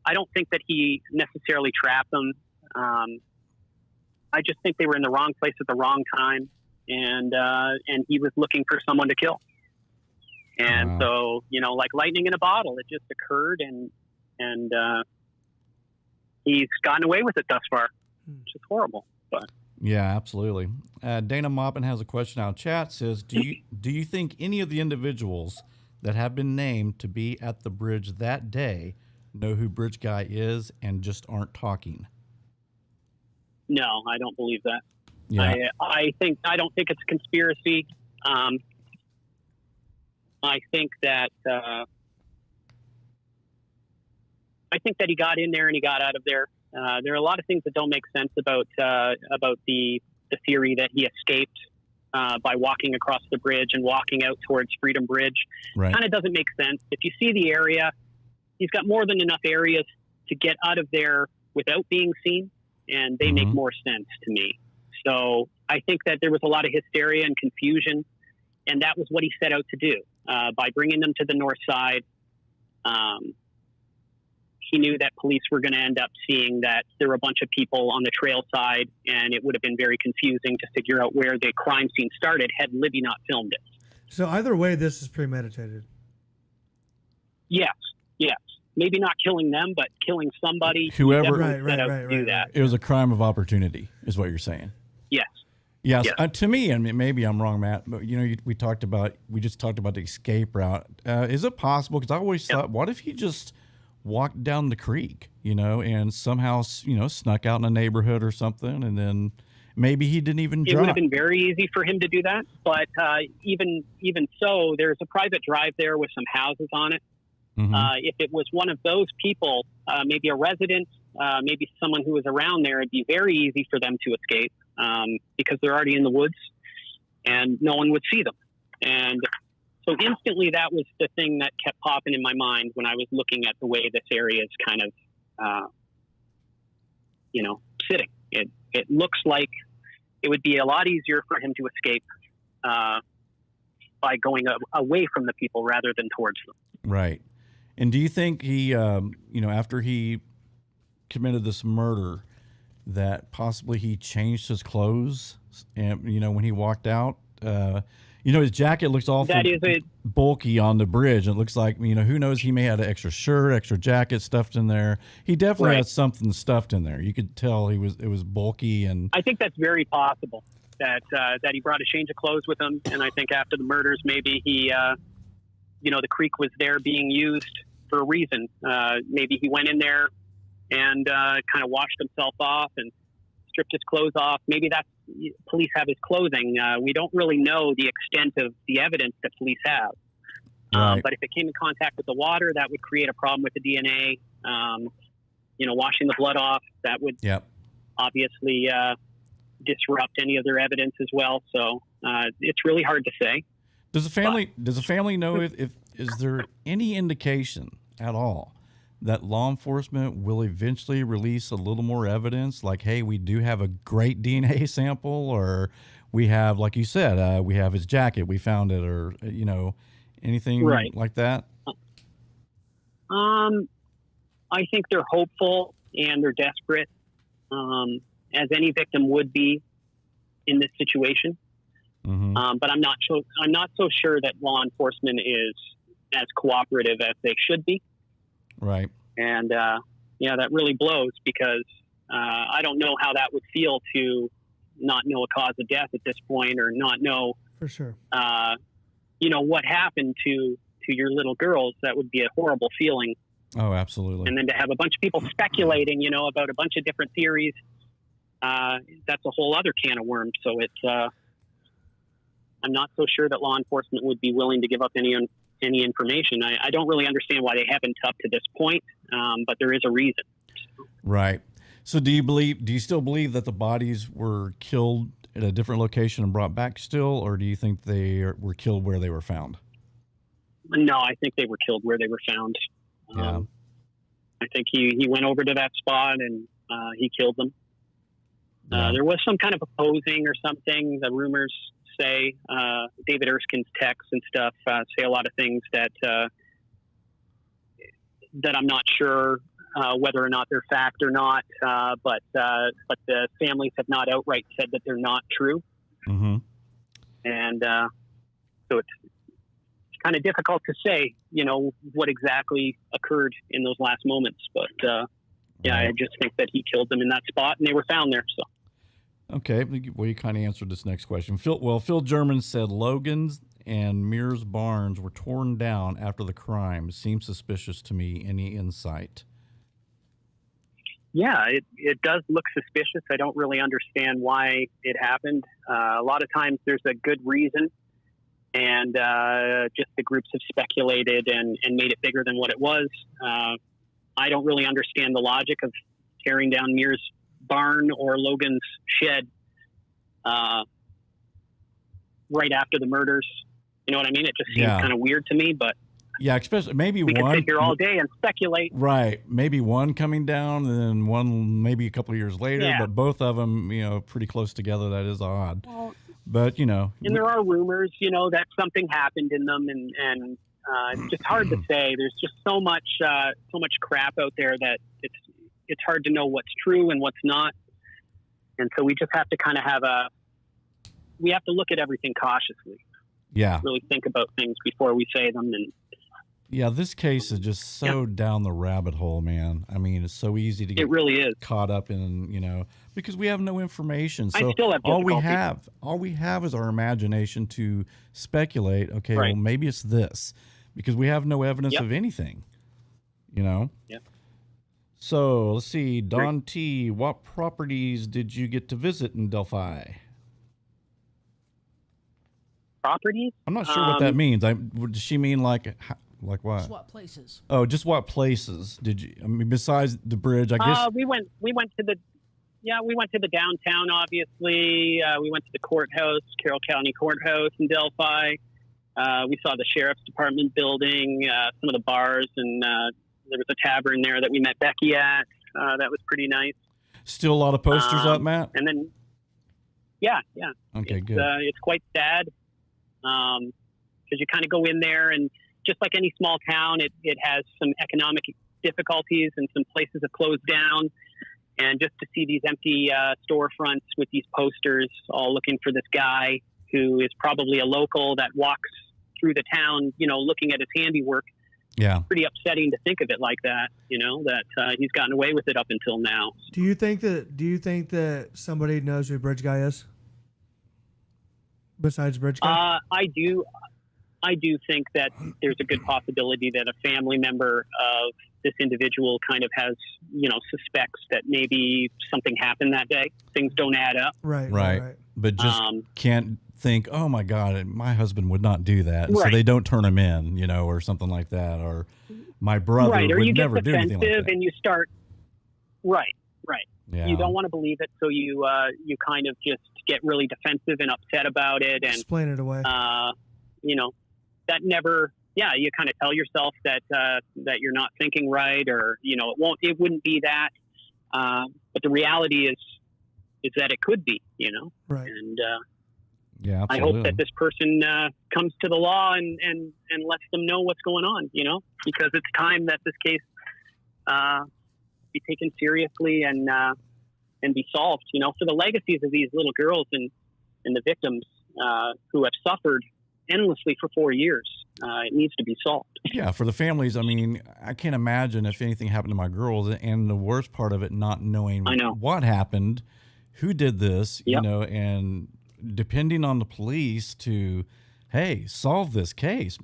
I don't think that he necessarily trapped them. I just think they were in the wrong place at the wrong time. And he was looking for someone to kill. And so, you know, like lightning in a bottle, it just occurred, and he's gotten away with it thus far, which is horrible. But yeah, absolutely. Dana Moppin has a question out in chat. Says, do you think any of the individuals that have been named to be at the bridge that day know who Bridge Guy is and just aren't talking? No, I don't believe that. Yeah. I don't think it's a conspiracy. I think that he got in there and he got out of there. There are a lot of things that don't make sense about the theory that he escaped by walking across the bridge and walking out towards Freedom Bridge. Right. Kind of doesn't make sense. If you see the area, he's got more than enough areas to get out of there without being seen, and they make more sense to me. So I think that there was a lot of hysteria and confusion, and that was what he set out to do. By bringing them to the north side, he knew that police were going to end up seeing that there were a bunch of people on the trail side, and it would have been very confusing to figure out where the crime scene started had LIbby not filmed it. So either way, this is premeditated. Yes. Maybe not killing them, but killing somebody. Whoever. Right. It was a crime of opportunity, is what you're saying. Yes. Yes. Yeah. To me, and maybe I'm wrong, Matt, but you know, we just talked about the escape route. Is it possible? Because I always thought, what if he just walked down the creek, you know, and somehow, you know, snuck out in a neighborhood or something, and then maybe he didn't even drive. It would have been very easy for him to do that, but even so, there's a private drive there with some houses on it. If it was one of those people, maybe a resident, maybe someone who was around there, it'd be very easy for them to escape because they're already in the woods and no one would see them. And so instantly that was the thing that kept popping in my mind when I was looking at the way this area is kind of, you know, sitting. It looks like it would be a lot easier for him to escape by going away from the people rather than towards them. Right. And do you think he, you know, after he committed this murder, that possibly he changed his clothes? And, you know, when he walked out, you know, his jacket looks awful bulky on the bridge. It looks like, you know, who knows, he may have an extra shirt, extra jacket stuffed in there. He definitely had something stuffed in there. You could tell it was bulky. And I think that's very possible that he brought a change of clothes with him. And I think after the murders, maybe he, you know, the creek was there being used for a reason. Maybe he went in there and kind of washed himself off and stripped his clothes off. Maybe that's, police have his clothing. We don't really know the extent of the evidence that police have. Right. But if it came in contact with the water, that would create a problem with the DNA. You know, washing the blood off, that would obviously disrupt any other evidence as well. So it's really hard to say. Does the family know if is there any indication at all that law enforcement will eventually release a little more evidence? Like, hey, we do have a great DNA sample, or we have, like you said, we have his jacket, we found it, or, anything like that? I think they're hopeful and they're desperate, as any victim would be in this situation. But I'm not so sure that law enforcement is as cooperative as they should be. Right. And that really blows, because I don't know how that would feel to not know a cause of death at this point, or not know For sure. What happened to your little girls. That would be a horrible feeling. Oh, absolutely. And then to have a bunch of people speculating, about a bunch of different theories, that's a whole other can of worms. So it's, I'm not so sure that law enforcement would be willing to give up any information. I don't really understand why they haven't up to this point, but there is a reason. Right. So do you still believe that the bodies were killed at a different location and brought back still, or do you think they were killed where they were found? No, I think they were killed where they were found. Yeah. I think he went over to that spot and he killed them. Yeah. There was some kind of opposing or something. The rumors say David Erskine's texts and stuff say a lot of things that I'm not sure whether or not they're fact or not. But the families have not outright said that they're not true. Mm-hmm. And so it's kind of difficult to say, what exactly occurred in those last moments. But I just think that he killed them in that spot, and they were found there. So. Okay, well, you kind of answered this next question. Phil German said Logan's and Mears barns were torn down after the crime. Seems suspicious to me. Any insight? Yeah, it does look suspicious. I don't really understand why it happened. A lot of times there's a good reason, and just the groups have speculated and made it bigger than what it was. I don't really understand the logic of tearing down Mears' barn or Logan's shed right after the murders. You know what I mean? It just seems kind of weird to me, but yeah, especially maybe we one. could sit here all day and speculate. Right, maybe one coming down and then one maybe a couple of years later, but both of them, pretty close together. That is odd. Well, but and there are rumors, that something happened in them, and it's just hard to say. There's just so much crap out there that it's hard to know what's true and what's not. And so we just have to kind of we have to look at everything cautiously. Yeah. Really think about things before we say them. And yeah, this case is just so down the rabbit hole, man. I mean, it's so easy to get caught up in, because we have no information. So I still have all we have is our imagination to speculate. Okay, well, maybe it's this, because we have no evidence of anything, Yep. So let's see, Don T. What properties did you get to visit in Delphi? Properties? I'm not sure what that means. Does she mean like what? Just what places? Oh, just what places did you? I mean, besides the bridge, I guess. We went to the downtown. Obviously, we went to the courthouse, Carroll County Courthouse in Delphi. We saw the sheriff's department building, some of the bars, and there was a tavern there that we met Becky at. That was pretty nice. Still a lot of posters up, Matt? And then, yeah. Okay, good. It's quite sad because you kind of go in there, and just like any small town, it has some economic difficulties and some places have closed down. And just to see these empty storefronts with these posters all looking for this guy who is probably a local that walks through the town, looking at his handiwork. Yeah, pretty upsetting to think of it like that. That he's gotten away with it up until now. Do you think that somebody knows who Bridge Guy is? Besides Bridge Guy? I do think that there's a good possibility that a family member of this individual kind of has, suspects that maybe something happened that day. Things don't add up. Right. But just can't think, oh my God, my husband would not do that. Right. So they don't turn him in, or something like that. Or my brother would never do anything like that. And you start, right. Yeah. You don't want to believe it. So you kind of just get really defensive and upset about it. And explain it away. that never yeah, you kind of tell yourself that that you're not thinking right, or it wouldn't be that. But the reality is that it could be, Right. And Yeah, I absolutely. hope that this person comes to the law and lets them know what's going on, because it's time that this case be taken seriously and be solved, for the legacies of these little girls and the victims who have suffered endlessly for 4 years. It needs to be solved. Yeah, for the families, I mean, I can't imagine if anything happened to my girls, and the worst part of it, not knowing what happened, who did this, Yep. And depending on the police to, hey, solve this case,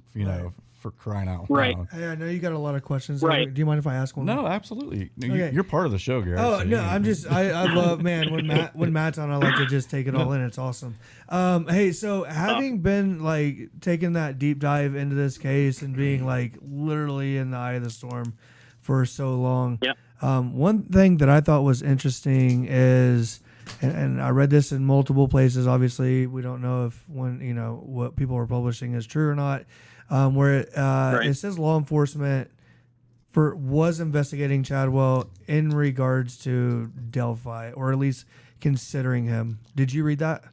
for crying out Right. loud. Hey, I know you got a lot of questions. Right. Do you mind if I ask one? No, absolutely. Okay. You're part of the show, Garrett. Oh so no, you- I'm just I love, man, when Matt's on, I like to just take it all in. It's awesome. Hey, so having been like taking that deep dive into this case and being like literally in the eye of the storm for so long. Yep. One thing that I thought was interesting is, and I read this in multiple places. Obviously, we don't know if what people are publishing is true or not. Where it says law enforcement was investigating Chadwell in regards to Delphi, or at least considering him. Did you read that?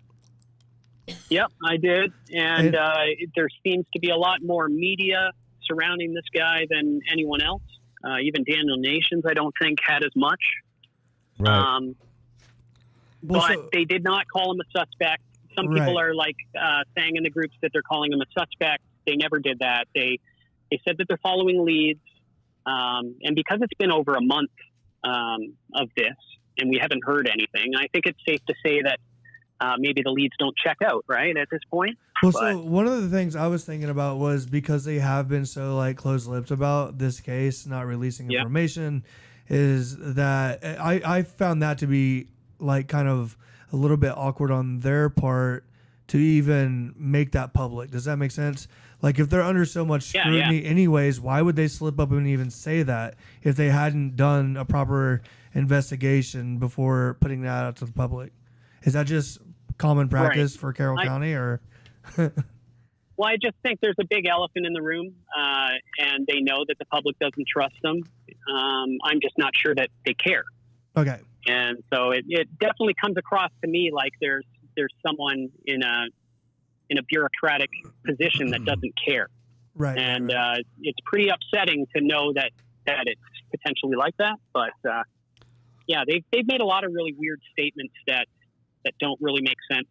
Yep, I did. And there seems to be a lot more media surrounding this guy than anyone else. Even Daniel Nations, I don't think, had as much. Right. But they did not call him a suspect. Some people are like saying in the groups that they're calling him a suspect. They never did that. They said that they're following leads. And because it's been over a month of this and we haven't heard anything, I think it's safe to say that maybe the leads don't check out, right, at this point. Well, so one of the things I was thinking about was, because they have been so like close-lipped about this case, not releasing information, is that I found that to be like kind of a little bit awkward on their part to even make that public. Does that make sense? Like, if they're under so much scrutiny anyways, why would they slip up and even say that if they hadn't done a proper investigation before putting that out to the public? Is that just common practice for Carroll County, or? Well, I just think there's a big elephant in the room, and they know that the public doesn't trust them. I'm just not sure that they care. Okay. And so it definitely comes across to me like there's someone in a bureaucratic position that doesn't care. Right. And it's pretty upsetting to know that it's potentially like that. But they've made a lot of really weird statements that don't really make sense.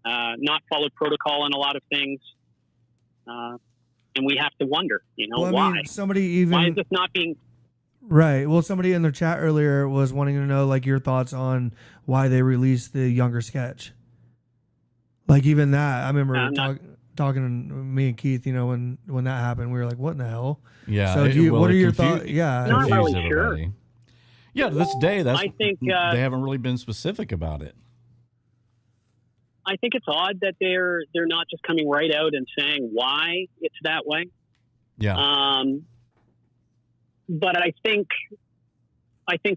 Not followed protocol on a lot of things. And we have to wonder, why? Why is this not being... Right. Well, somebody in the chat earlier was wanting to know, like, your thoughts on why they released the younger sketch. Like, even that, I remember talking to me and Keith, when that happened, we were like, what in the hell? Yeah. So what are your thoughts? Yeah. Not really sure. Yeah, to this day, I think they haven't really been specific about it. I think it's odd that they're not just coming right out and saying why it's that way. Yeah. But I think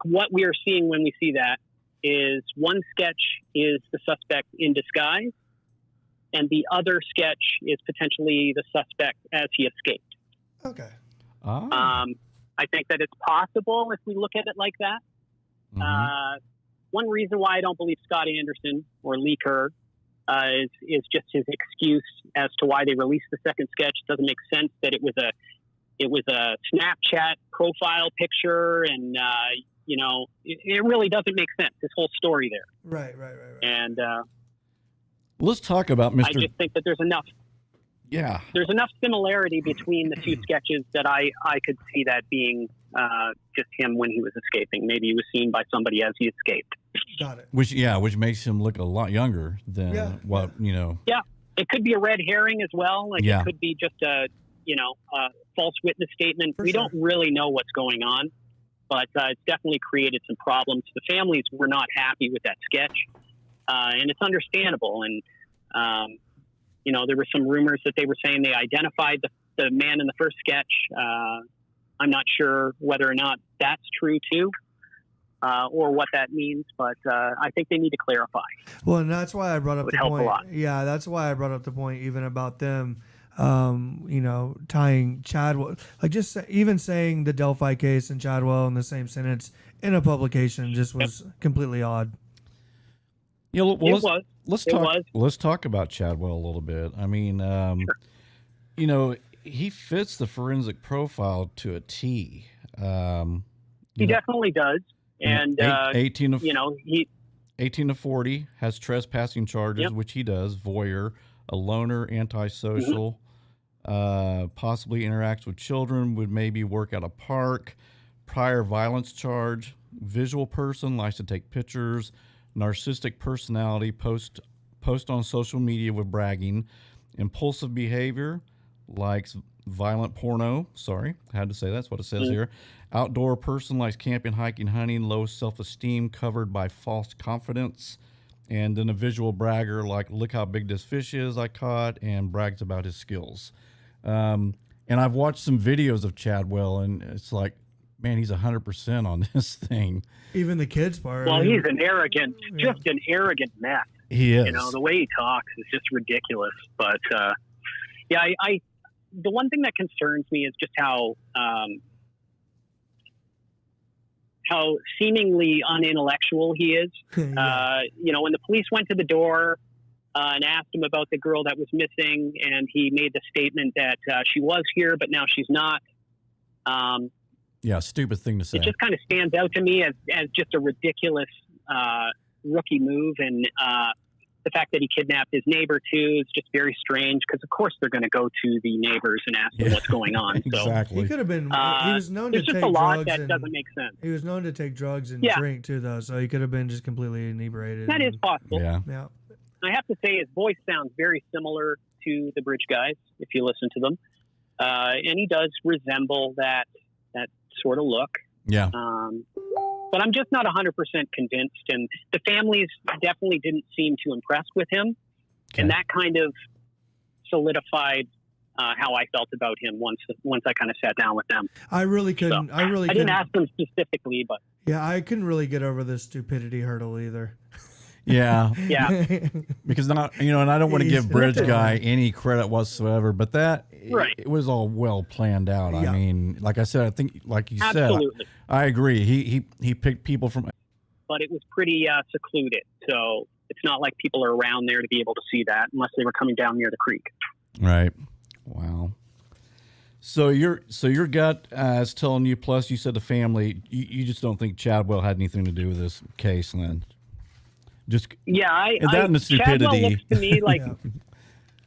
what we are seeing when we see that is one sketch is the suspect in disguise, and the other sketch is potentially the suspect as he escaped. Okay. I think that it's possible if we look at it like that. Mm-hmm. One reason why I don't believe Scott Anderson or Lee Kerr is just his excuse as to why they released the second sketch. It doesn't make sense that it was a Snapchat profile picture, and it really doesn't make sense, this whole story there. Right. And let's talk about Mr. I just think that there's enough similarity between the two sketches that I could see that being just him when he was escaping. Maybe he was seen by somebody as he escaped. Got it. Which makes him look a lot younger than Yeah, it could be a red herring as well. Like it could be just a false witness statement. We don't really know what's going on, but it's definitely created some problems. The families were not happy with that sketch, and it's understandable. And there were some rumors that they were saying they identified the man in the first sketch. I'm not sure whether or not that's true too, or what that means, but I think they need to clarify. Well, and that's why I brought up the point. A lot. Yeah, that's why I brought up the point even about them tying Chadwell, like just even saying the Delphi case and Chadwell in the same sentence in a publication just was completely odd. Yeah, well, It was. Let's talk about Chadwell a little bit. I mean, Sure. He fits the forensic profile to a T. He definitely does. And 18 of he 18 to 40 has trespassing charges, Yep. which he does. Voyeur, a loner, antisocial, possibly interacts with children, would maybe work at a park, prior violence charge, visual person, likes to take pictures, narcissistic personality, post on social media with bragging, impulsive behavior, likes violent porno. Sorry, I had to say that's what it says here. Outdoor person, likes camping, hiking, hunting, low self-esteem, covered by false confidence. And then a visual bragger, like, look how big this fish is I caught, and brags about his skills. And I've watched some videos of Chadwell, and it's like, man, he's 100% on this thing. Even the kids part. Well, he's an arrogant mess. He is. The way he talks is just ridiculous. But I the one thing that concerns me is just how seemingly unintellectual he is. Yeah. When the police went to the door and asked him about the girl that was missing, and he made the statement that she was here, but now she's not. Yeah, stupid thing to say. It just kind of stands out to me as just a ridiculous rookie move. And the fact that he kidnapped his neighbor, too, is just very strange, because, of course, they're going to go to the neighbors and ask them what's going on. Exactly. He could have been. He was known to there's take just a lot drugs. that doesn't make sense. He was known to take drugs and Yeah. drink, too, though, so he could have been just completely inebriated. That is possible. Yeah. Yeah. I have to say his voice sounds very similar to the Bridge guys, if you listen to them. And he does resemble that sort of look. Yeah. But I'm just not 100% convinced. And the families definitely didn't seem too impressed with him. Okay. And that kind of solidified how I felt about him once I kind of sat down with them. I really couldn't. So, I didn't couldn't. ask them specifically, but Yeah, I couldn't really get over the stupidity hurdle either. Yeah. yeah. Because not, and I don't want to He's give Bridge stupid. Guy any credit whatsoever, but that Right. it was all well planned out. Yeah. I mean, like I said, I think, like you Absolutely. said, I agree. He picked people from. But it was pretty secluded. So it's not like people are around there to be able to see that unless they were coming down near the creek. Right. Wow. So your gut is telling you. Plus, you said the family. You just don't think Chadwell had anything to do with this case, then. Just Yeah, and the stupidity. Chadwell looks to me like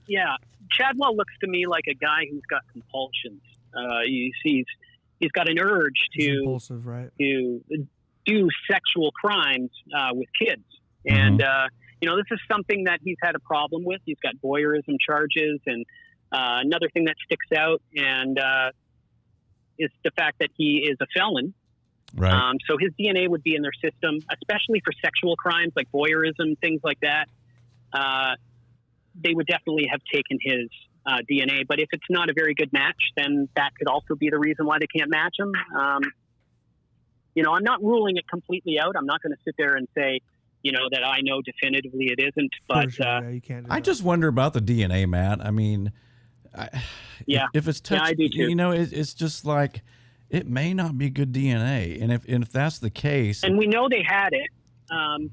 Yeah. Chadwell looks to me like a guy who's got compulsions. He's got an urge He's to impulsive, right? do sexual crimes with kids, and this is something that he's had a problem with. He's got voyeurism charges, and another thing that sticks out and is the fact that he is a felon. right. So his DNA would be in their system, especially for sexual crimes like voyeurism, things like that. They would definitely have taken his DNA. But if it's not a very good match, then that could also be the reason why they can't match him. I'm not ruling it completely out. I'm not going to sit there and say, that I know definitively it isn't. But For sure, yeah, you can't do I that. just wonder about the DNA, Matt. I mean, Yeah. if it's touch, Yeah, I do too. it's just like it may not be good DNA, and if that's the case, And we know they had it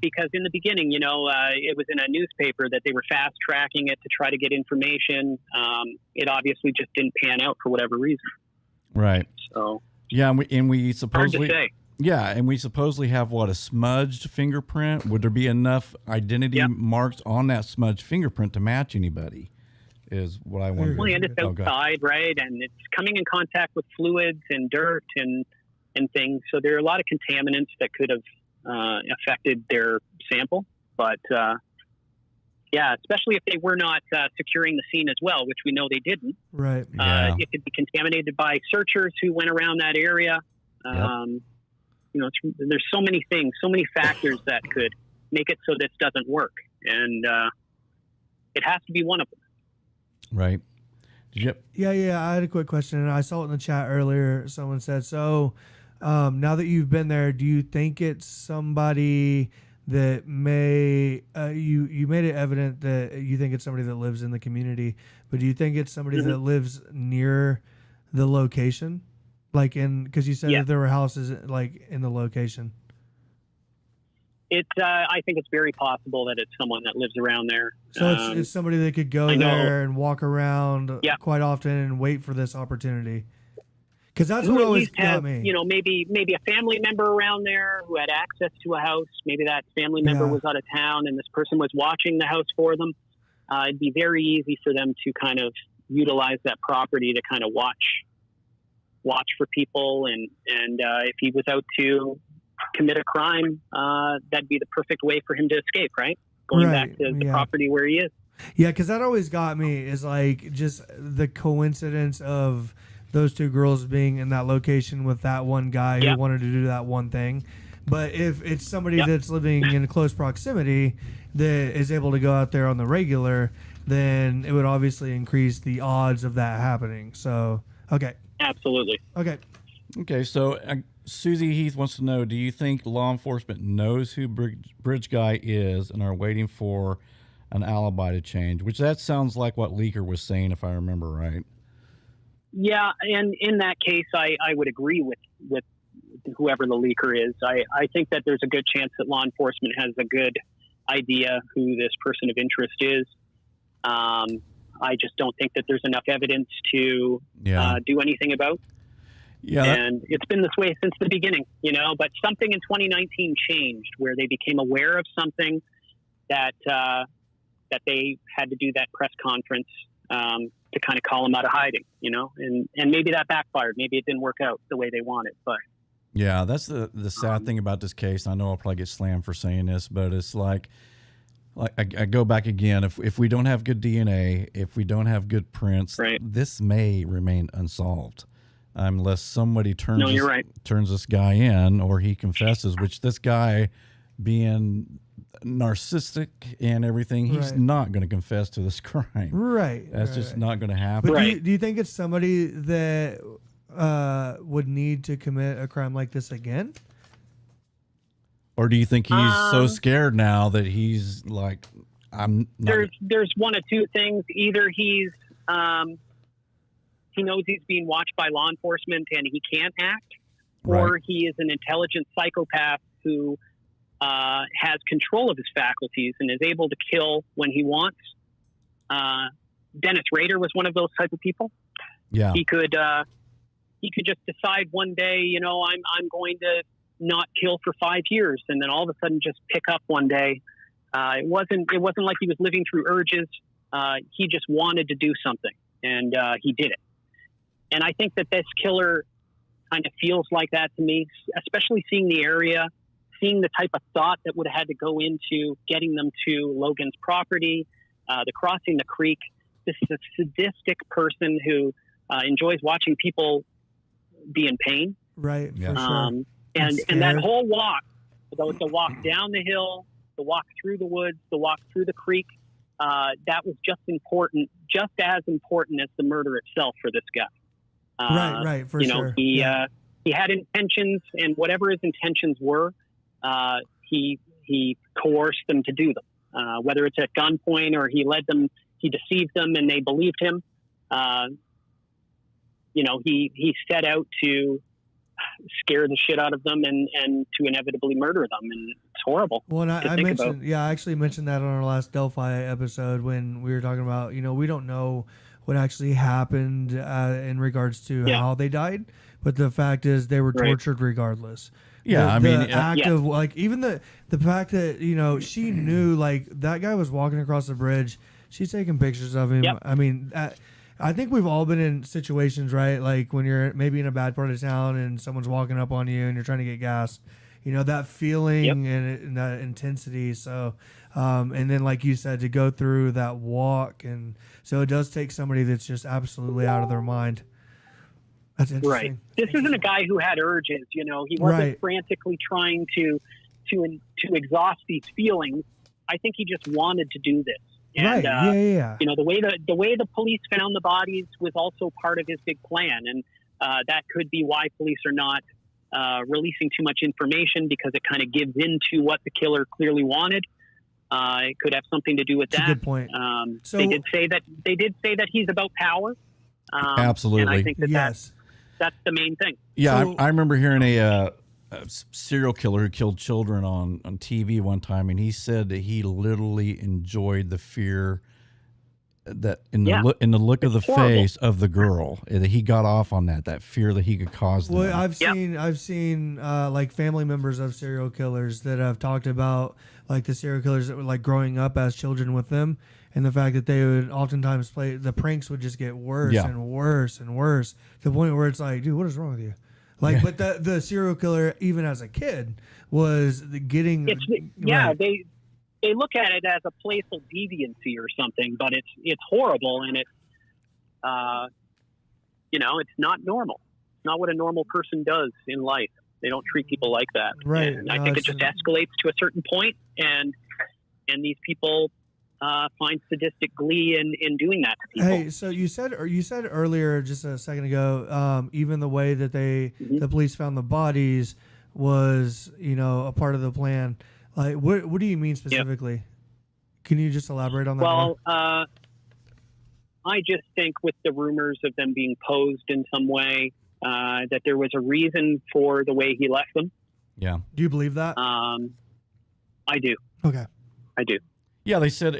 because in the beginning, it was in a newspaper that they were fast tracking it to try to get information. It obviously just didn't pan out for whatever reason. right? So Yeah, and we hard to supposedly say. yeah, and we supposedly have a smudged fingerprint. Would there be enough identity Yep. marks on that smudged fingerprint to match anybody? Is what I wonder. Well, and it's Oh, go ahead. outside, right? And it's coming in contact with fluids and dirt and things. So there are a lot of contaminants that could have affected their sample. But especially if they were not securing the scene as well, which we know they didn't. Right. Yeah. It could be contaminated by searchers who went around that area. There's so many things, so many factors that could make it so this doesn't work. And it has to be one of them. Right. Yep. Yeah. I had a quick question, and I saw it in the chat earlier. Someone said, so now that you've been there, do you think it's somebody that may, you made it evident that you think it's somebody that lives in the community, but do you think it's somebody that lives near the location? Like because you said that there were houses like in the location. I think it's very possible that it's someone that lives around there. So it's somebody that could go there and walk around quite often and wait for this opportunity. Because that's what always got me. You know, maybe a family member around there who had access to a house. Maybe that family member was out of town and this person was watching the house for them. It'd be very easy for them to kind of utilize that property to kind of watch for people. And if he was out to commit a crime, that'd be the perfect way for him to escape, right? Going back to the property where he is. Yeah, because that always got me is like just the coincidence of those two girls being in that location with that one guy who wanted to do that one thing. But if it's somebody that's living in close proximity that is able to go out there on the regular, then it would obviously increase the odds of that happening. So, okay. Absolutely. Okay, so Susie Heath wants to know, do you think law enforcement knows who Bridge Guy is and are waiting for an alibi to change? Which that sounds like what Leaker was saying, if I remember right. Yeah, and in that case, I would agree with whoever the leaker is. I think that there's a good chance that law enforcement has a good idea who this person of interest is. I just don't think that there's enough evidence to do anything about. Yeah, and it's been this way since the beginning, you know. But something in 2019 changed where they became aware of something that they had to do that press conference to kind of call him out of hiding, you know. And maybe that backfired. Maybe it didn't work out the way they wanted. But yeah, that's the sad thing about this case. I know I'll probably get slammed for saying this, but it's like I go back again. If we don't have good DNA, if we don't have good prints, this may remain unsolved. Unless somebody turns this guy in or he confesses, which this guy being narcissistic and everything, he's not going to confess to this crime. That's just not going to happen. But do you think it's somebody that would need to commit a crime like this again? Or do you think he's so scared now that he's like, I'm not... There's one of two things. Either he knows he's being watched by law enforcement and he can't act, or he is an intelligent psychopath who has control of his faculties and is able to kill when he wants. Dennis Rader was one of those type of people. Yeah, he could just decide one day, you know, I'm going to not kill for 5 years, and then all of a sudden just pick up one day. It wasn't like he was living through urges. He just wanted to do something, and he did it. And I think that this killer kind of feels like that to me, especially seeing the area, seeing the type of thought that would have had to go into getting them to Logan's property, the crossing the creek. This is a sadistic person who enjoys watching people be in pain. Right. Yeah. Sure. And that whole walk, the walk down the hill, the walk through the woods, the walk through the creek, that was just as important as the murder itself for this guy. Right, for sure. He had intentions, and whatever his intentions were, he coerced them to do them. Whether it's at gunpoint or he deceived them and they believed him. He set out to scare the shit out of them and to inevitably murder them, and it's horrible. Well, and I actually mentioned that on our last Delphi episode when we were talking about, we don't know what actually happened in regards to how they died, but the fact is they were tortured regardless. Yeah, the act of like even the fact that she knew like that guy was walking across the bridge, she's taking pictures of him. Yep. I mean, I think we've all been in situations, right? Like when you're maybe in a bad part of town and someone's walking up on you and you're trying to get gas. That feeling and that intensity. So, and then like you said, to go through that walk, and so it does take somebody that's just absolutely out of their mind. That's interesting. Right. This isn't a guy who had urges. He wasn't frantically trying to exhaust these feelings. I think he just wanted to do this. And, the way the police found the bodies was also part of his big plan, and that could be why police are not releasing too much information, because it kind of gives into what the killer clearly wanted. It could have something to do with That's that. a good point. So they did say that he's about power. Absolutely. And I think yes. that's the main thing. Yeah, So- I remember hearing a serial killer who killed children on TV one time, and he said that he literally enjoyed the fear that in the look of the horrible. face of the girl, that he got off on that fear that he could cause them. Well, I've seen like family members of serial killers that have talked about like the serial killers that were like growing up as children with them, and the fact that they would oftentimes play the pranks would just get worse and worse and worse to the point where it's like, dude, what is wrong with you? Like, but the serial killer, even as a kid, was getting. They look at it as a playful deviancy or something, but it's horrible, and it's not normal. It's not what a normal person does in life. They don't treat people like that. Right. And I think it just escalates to a certain point, and these people find sadistic glee in doing that to people. Hey, so you said earlier just a second ago, even the way that the police found the bodies was, a part of the plan. Like, what do you mean specifically? Yep. Can you just elaborate on that? Well, I just think with the rumors of them being posed in some way, that there was a reason for the way he left them. Yeah. Do you believe that? I do. Okay. I do. Yeah, they said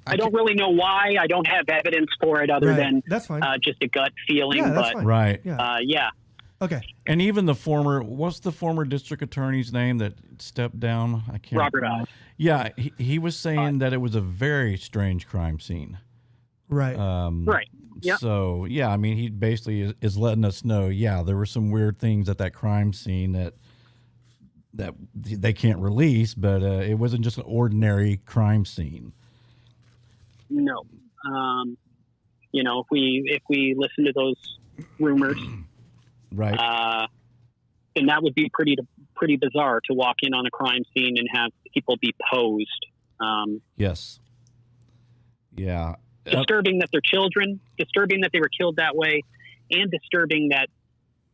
I don't really know why. I don't have evidence for it other than that's fine. Just a gut feeling. Yeah, that's but fine. Right. Yeah. Okay. And even what's the former district attorney's name that stepped down? I can't. Robert Ives. Yeah, he was saying that it was a very strange crime scene. Right. Right. Yeah. So yeah, I mean, he basically is letting us know. Yeah, there were some weird things at that crime scene that they can't release, but it wasn't just an ordinary crime scene. No. If we listen to those rumors. Right. Then that would be pretty bizarre to walk in on a crime scene and have people be posed. Yes. Yeah. Disturbing that they're children, disturbing that they were killed that way, and disturbing that,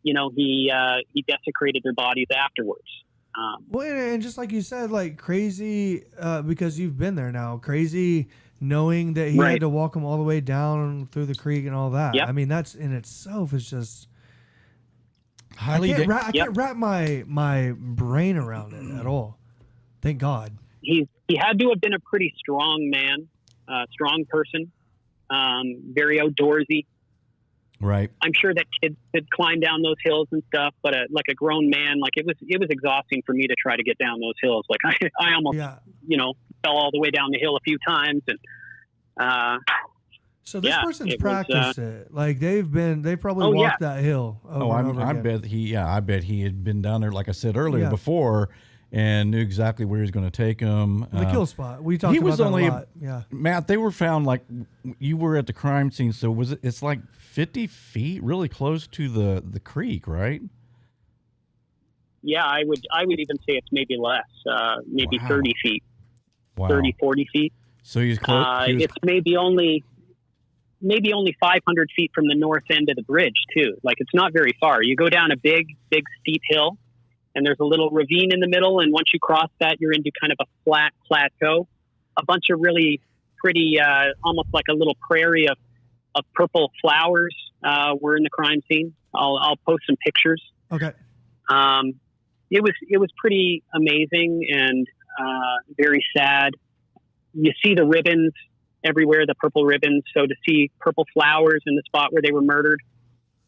he desecrated their bodies afterwards. Well, and just like you said, like crazy, because you've been there now, crazy knowing that he had to walk them all the way down through the creek and all that. Yep. I mean, that's in itself is just... I can't wrap my brain around it at all. Thank God. He had to have been a pretty strong man, strong person, very outdoorsy. Right. I'm sure that kids could climb down those hills and stuff, but like a grown man, like it was exhausting for me to try to get down those hills. Like I almost, fell all the way down the hill a few times, and so this person's practiced it. Like they probably walked that hill. I bet he had been down there, like I said earlier before, and knew exactly where he was going to take him. The kill spot. We talked about that a lot. Yeah. Matt, they were found like you were at the crime scene. So it's like 50 feet, really close to the creek, right? Yeah, I would even say it's maybe less, maybe 30 feet, wow. 30, 40 feet. So he's close. It's maybe only 500 feet from the north end of the bridge too. Like it's not very far. You go down a big steep hill, and there's a little ravine in the middle. And once you cross that, you're into kind of a flat plateau. A bunch of really pretty, almost like a little prairie of purple flowers were in the crime scene. I'll post some pictures. Okay. It was pretty amazing and very sad. You see the ribbons everywhere, the purple ribbons. So to see purple flowers in the spot where they were murdered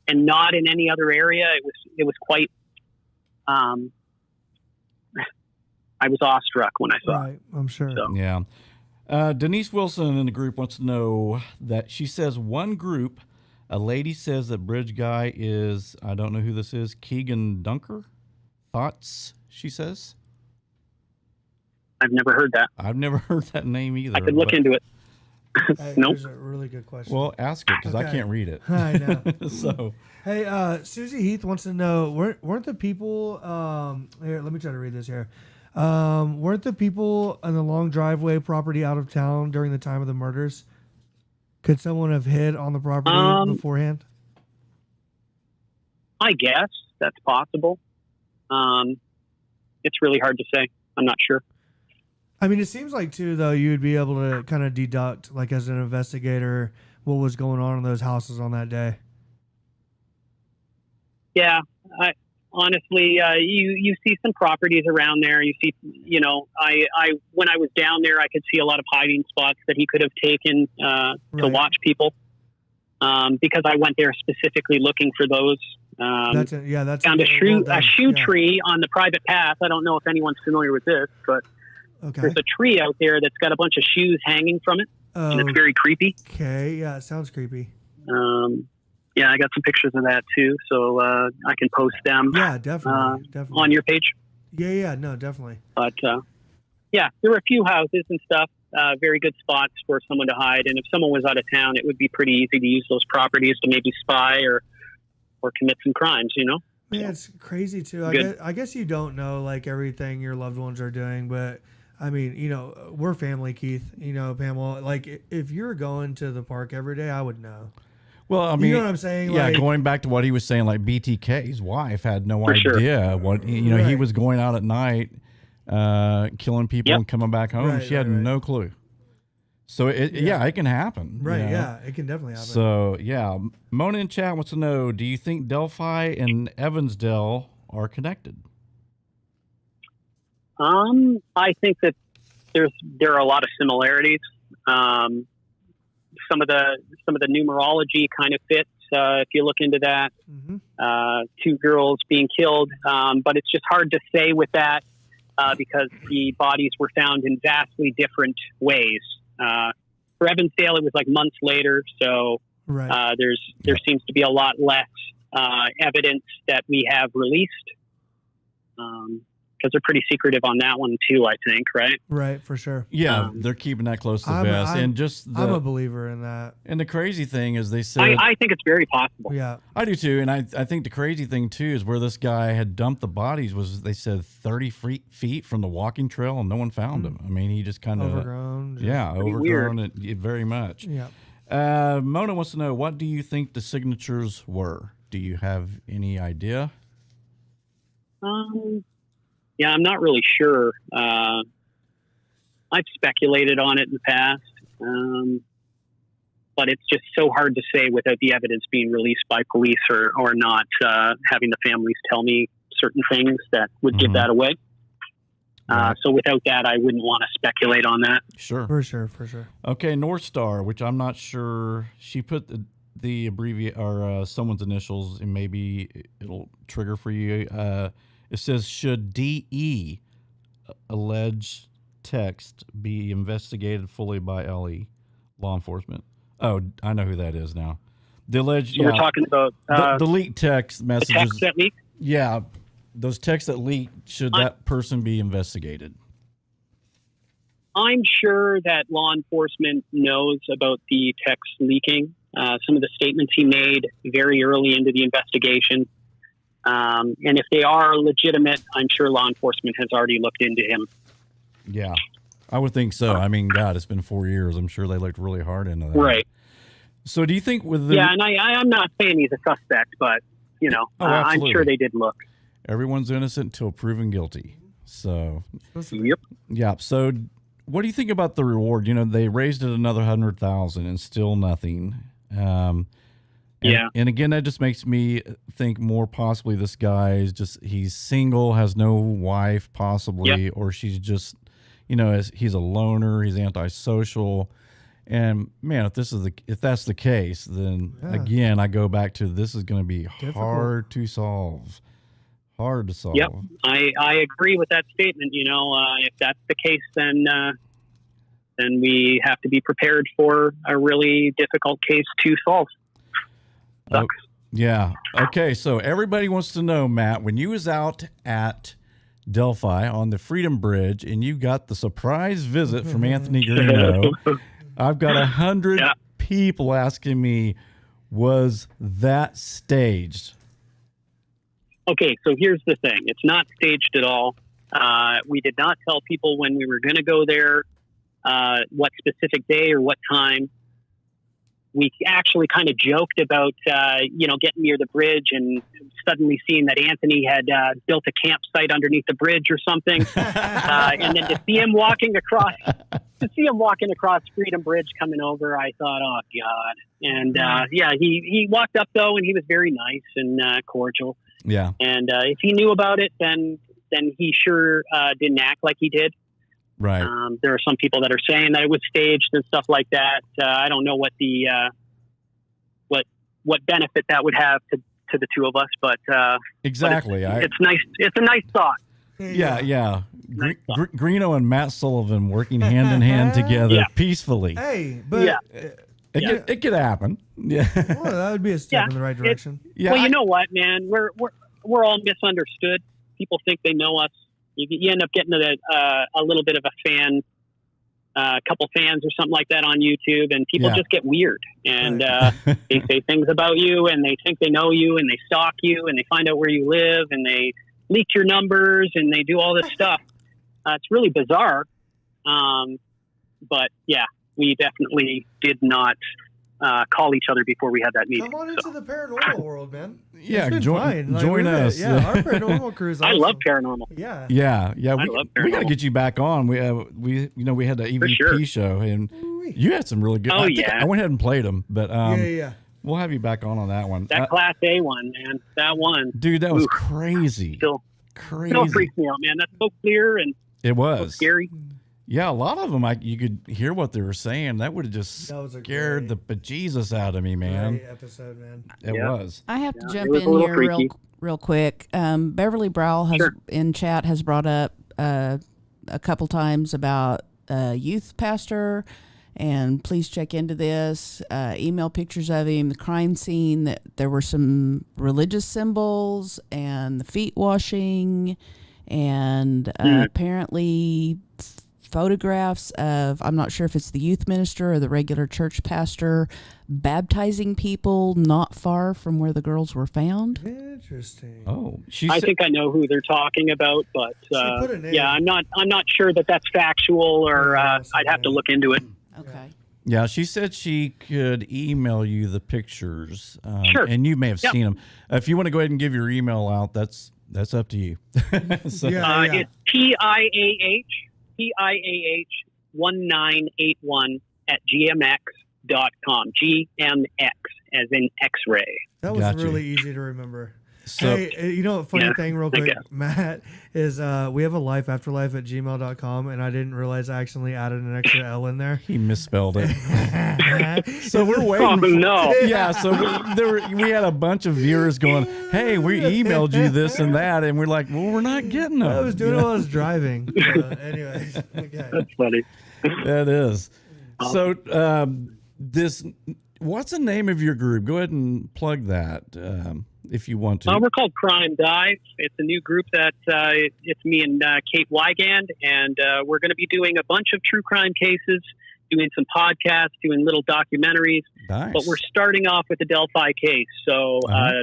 and not in any other area, it was quite, I was awestruck when I saw it. I'm sure. So. Yeah. Denise Wilson in the group wants to know that she says one group, a lady says that bridge guy is, I don't know who this is, Keegan Dunker? Thoughts, she says? I've never heard that. I've never heard that name either. I could look into it. Nope. That's a really good question. Well, ask it because I can't read it. I know. So, hey, Susie Heath wants to know: weren't the people? Here, let me try to read this here. Weren't the people on the long driveway property out of town during the time of the murders? Could someone have hid on the property beforehand? I guess that's possible. It's really hard to say. I'm not sure. I mean, it seems like too, though, you would be able to kind of deduct, like as an investigator, what was going on in those houses on that day. Yeah, honestly, you see some properties around there. You see, I when I was down there, I could see a lot of hiding spots that he could have taken to watch people. Because I went there specifically looking for those. That's found a shoe tree on the private path. I don't know if anyone's familiar with this, but there's a tree out there that's got a bunch of shoes hanging from it, and it's very creepy. Okay, yeah, it sounds creepy. Yeah, I got some pictures of that too, so I can post them. Yeah, definitely. On your page. Yeah, no, definitely. But yeah, there were a few houses and stuff. Very good spots for someone to hide, and if someone was out of town, it would be pretty easy to use those properties to maybe spy or commit some crimes. Yeah, it's crazy too. I guess you don't know like everything your loved ones are doing, but I mean, we're family, Keith. Pamela. Like, if you're going to the park every day, I would know. Well, I mean, you know what I'm saying? Yeah, like, going back to what he was saying, like BTK's wife had no idea what he was going out at night, killing people and coming back home. She had no clue. So it can happen. Right? Yeah, it can definitely happen. So yeah, Mona in chat wants to know: do you think Delphi and Evansdale are connected? I think that there are a lot of similarities. Some of the numerology kind of fits if you look into that. Mm-hmm. 2 girls being killed, but it's just hard to say with that because the bodies were found in vastly different ways. For Evansdale, it was like months later, so there seems to be a lot less evidence that we have released. Because they're pretty secretive on that one too, I think, right? Right, for sure. Yeah, they're keeping that close to the vest. I'm a believer in that. And the crazy thing is they said... I think it's very possible. Yeah. I do too, and I think the crazy thing too is where this guy had dumped the bodies was, they said, 30 feet from the walking trail, and no one found him. I mean, he just kind of... Overgrown. Overgrown it very much. Yeah. Mona wants to know, what do you think the signatures were? Do you have any idea? Yeah, I'm not really sure. I've speculated on it in the past, but it's just so hard to say without the evidence being released by police or not having the families tell me certain things that would give that away. So without that, I wouldn't want to speculate on that. Sure. For sure. Okay, North Star, which I'm not sure. She put the abbreviate or someone's initials, and maybe it'll trigger for you. It says, should DE alleged text be investigated fully by LE law enforcement? Oh, I know who that is now. The alleged. So we're talking about the leaked text messages. The text that leaked? Yeah, those texts that leaked. Should that person be investigated? I'm sure that law enforcement knows about the text leaking. Some of the statements he made very early into the investigation. And if they are legitimate, I'm sure law enforcement has already looked into him. Yeah, I would think so. I mean, God, it's been 4 years. I'm sure they looked really hard into that. Right. So do you think with the... Yeah, and I'm not saying he's a suspect, but, I'm sure they did look. Everyone's innocent until proven guilty. So... Yep. Yeah, so what do you think about the reward? They raised it another $100,000 and still nothing. And again, that just makes me think more possibly this guy is he's single, has no wife possibly, or she's just, he's a loner, he's antisocial. And man, if that's the case, then again, I go back to this is going to be hard to solve. Hard to solve. Yep. I agree with that statement. If that's the case, then we have to be prepared for a really difficult case to solve. Sucks. Yeah. Okay. So everybody wants to know, Matt, when you was out at Delphi on the Freedom Bridge and you got the surprise visit from Anthony Greeno, I've got 100 people asking me, was that staged? Okay. So here's the thing. It's not staged at all. We did not tell people when we were going to go there, what specific day or what time. we actually kind of joked about, getting near the bridge and suddenly seeing that Anthony had built a campsite underneath the bridge or something. And then to see him walking across Freedom Bridge coming over, I thought, oh God. And he walked up though, and he was very nice and cordial. Yeah. And if he knew about it, then he sure didn't act like he did. Right. There are some people that are saying that it was staged and stuff like that. I don't know what the what benefit that would have to the two of us, but exactly. But it's nice. It's a nice thought. Yeah. Nice Greeno and Matt Sullivan working hand in hand together peacefully. Hey, but it could happen. Yeah. Well, that would be a step in the right direction. Well, you know what, man? We're all misunderstood. People think they know us. You end up getting a little bit of a fan, a couple fans or something like that on YouTube, and people just get weird, and they say things about you, and they think they know you, and they stalk you, and they find out where you live, and they leak your numbers, and they do all this stuff. It's really bizarre, but yeah, we definitely did not call each other before we had that meeting. Come on into the paranormal world, man. Yeah, it's been fine. Join us. Yeah, our paranormal crew is awesome. I love paranormal. Yeah. Yeah. I love paranormal. We got to get you back on. We had the EVP show, and you had some really good. Oh, I went ahead and played them, but yeah. We'll have you back on that one. That Class A one, man. That one. Dude, that was crazy. Still crazy. Freaks me out, man. That's so clear and it was so scary. Yeah, a lot of them, you could hear what they were saying. That would have just scared the bejesus out of me, man. Great episode, man. It was. I have to jump in here real quick. Beverly Browell in chat has brought up a couple times about youth pastor, and please check into this. Email pictures of him, the crime scene, that there were some religious symbols and the feet washing, and apparently photographs of, I'm not sure if it's the youth minister or the regular church pastor, baptizing people not far from where the girls were found. Interesting. Oh, I think I know who they're talking about, but I'm not sure that that's factual, or I'd have to look into it. Okay. Yeah, she said she could email you the pictures. Sure. And you may have seen them. If you want to go ahead and give your email out, that's up to you. It's PIAH1981 at gmx.com. GMX as in X-ray. That was really easy to remember. So, hey, you know a funny thing real quick, Matt, is we have a life after life at gmail.com, and I didn't realize I accidentally added an extra L in there. He misspelled it. So we're waiting. Oh, no. Yeah, so we had a bunch of viewers going, hey, we emailed you this and that, and we're like, well, we're not getting them. I was doing it while I was driving. Anyways. Okay. That's funny. That is. So what's the name of your group? Go ahead and plug that. If you want to. We're called Crime Dive. It's a new group that it's me and Kate Wygand, and we're going to be doing a bunch of true crime cases, doing some podcasts, doing little documentaries. Nice. But we're starting off with the Delphi case. So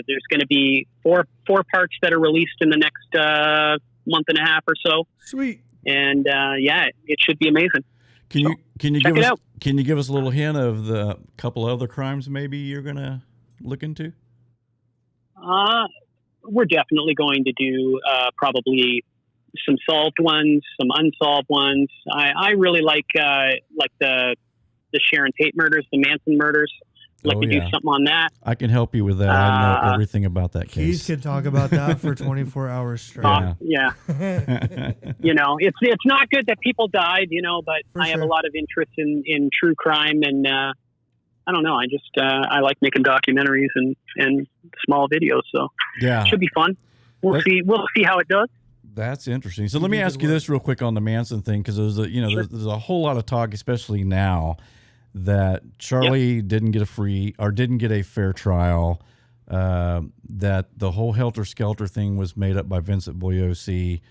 there's going to be four parts that are released in the next month and a half or so. Sweet. And it should be amazing. Can you give us a little hint of the couple other crimes maybe you're going to look into? We're definitely going to do probably some solved ones, some unsolved ones. I really like the Sharon Tate murders, the Manson murders. I'd like to do something on that. I can help you with that. I know everything about that case. Keith can talk about that for 24 hours straight. Yeah. It's not good that people died, but I have a lot of interest in true crime, and I don't know. I just I like making documentaries and small videos, so it should be fun. We'll see how it does. That's interesting. So let me ask you this real quick on the Manson thing, because there's a whole lot of talk, especially now, that Charlie didn't get a fair trial. That the whole Helter Skelter thing was made up by Vincent Boyossi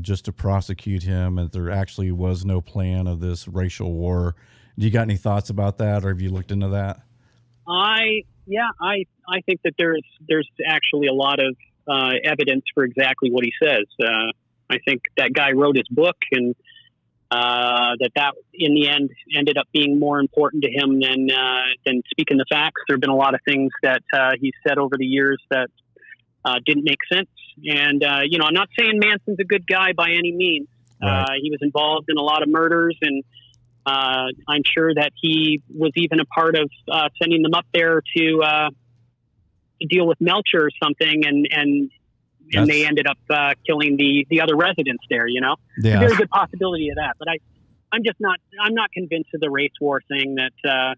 just to prosecute him, and there actually was no plan of this racial war. Do you got any thoughts about that, or have you looked into that? I think that there's actually a lot of evidence for exactly what he says. I think that guy wrote his book, and that in the end ended up being more important to him than speaking the facts. There have been a lot of things that he said over the years that didn't make sense. And, I'm not saying Manson's a good guy by any means. Right. He was involved in a lot of murders, and I'm sure that he was even a part of sending them up there to deal with Melcher or something, and they ended up killing the other residents there. Yeah. There's a very good possibility of that, but I'm not convinced of the race war thing that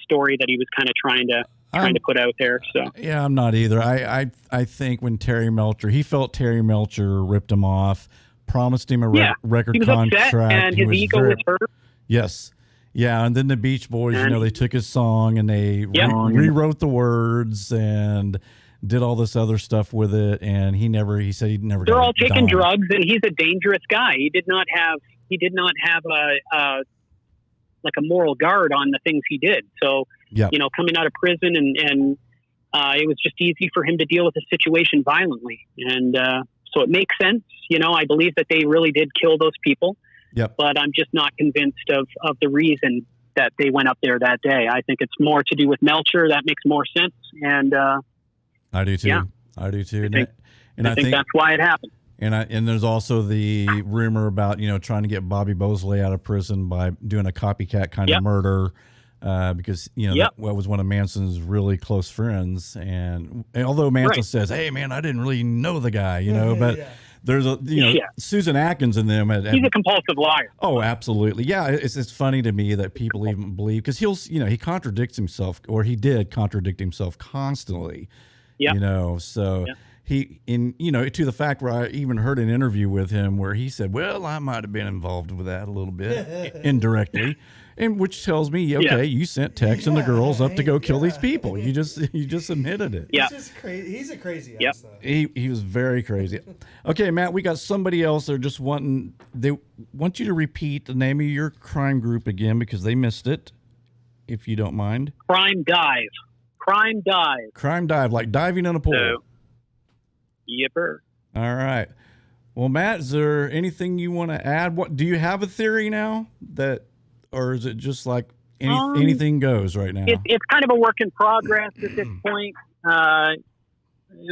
story that he was kind of trying to put out there. So yeah, I'm not either. I think when he felt Terry Melcher ripped him off, promised him a record he was contract, upset, and his ego was hurt. Yes. Yeah, and then the Beach Boys, they took his song and they rewrote the words and did all this other stuff with it, and he said he'd never. They're all taking drugs, and he's a dangerous guy. He did not have a moral guard on the things he did. So, coming out of prison and it was just easy for him to deal with the situation violently. And so it makes sense. I believe that they really did kill those people. Yep. But I'm just not convinced of the reason that they went up there that day. I think it's more to do with Melcher. That makes more sense. And I do too. Yeah. I do too. I think that's why it happened. And there's also the rumor about trying to get Bobby Bosley out of prison by doing a copycat kind of murder, because that was one of Manson's really close friends. And although Manson says, "Hey man, I didn't really know the guy," but there's Susan Atkins in them. He's a compulsive liar. Oh, absolutely. Yeah, it's funny to me that people even believe, because he contradicts himself, or he did contradict himself constantly. Yeah. So. Yep. He to the fact where I even heard an interview with him where he said, "Well, I might have been involved with that a little bit indirectly," and which tells me, you sent Tex and the girls up to go kill these people. You just admitted it. Yeah, he's just crazy. He's a crazy ass. He was very crazy. Okay, Matt, we got somebody else. They want you to repeat the name of your crime group again because they missed it, if you don't mind. Crime Dive. Crime Dive, like diving in a pool. So, yipper. All right. Well, Matt, is there anything you want to add? What do you have a theory now or is it just like anything goes right now? It's kind of a work in progress at this point.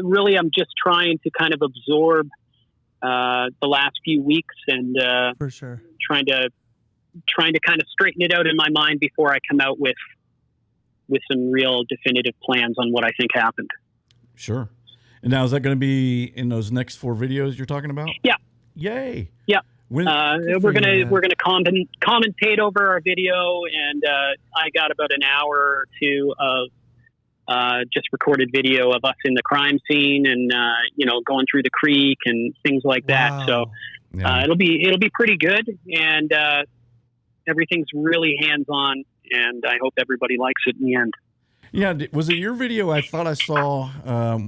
Really, I'm just trying to kind of absorb the last few weeks and for sure trying to kind of straighten it out in my mind before I come out with some real definitive plans on what I think happened. Sure. And now, is that going to be in those next 4 videos you're talking about? Yeah. Yay. Yeah. We're gonna commentate over our video, and I got about an hour or two of just recorded video of us in the crime scene and going through the creek and things like that. So it'll be pretty good, and everything's really hands on, and I hope everybody likes it in the end. Yeah, was it your video? I thought I saw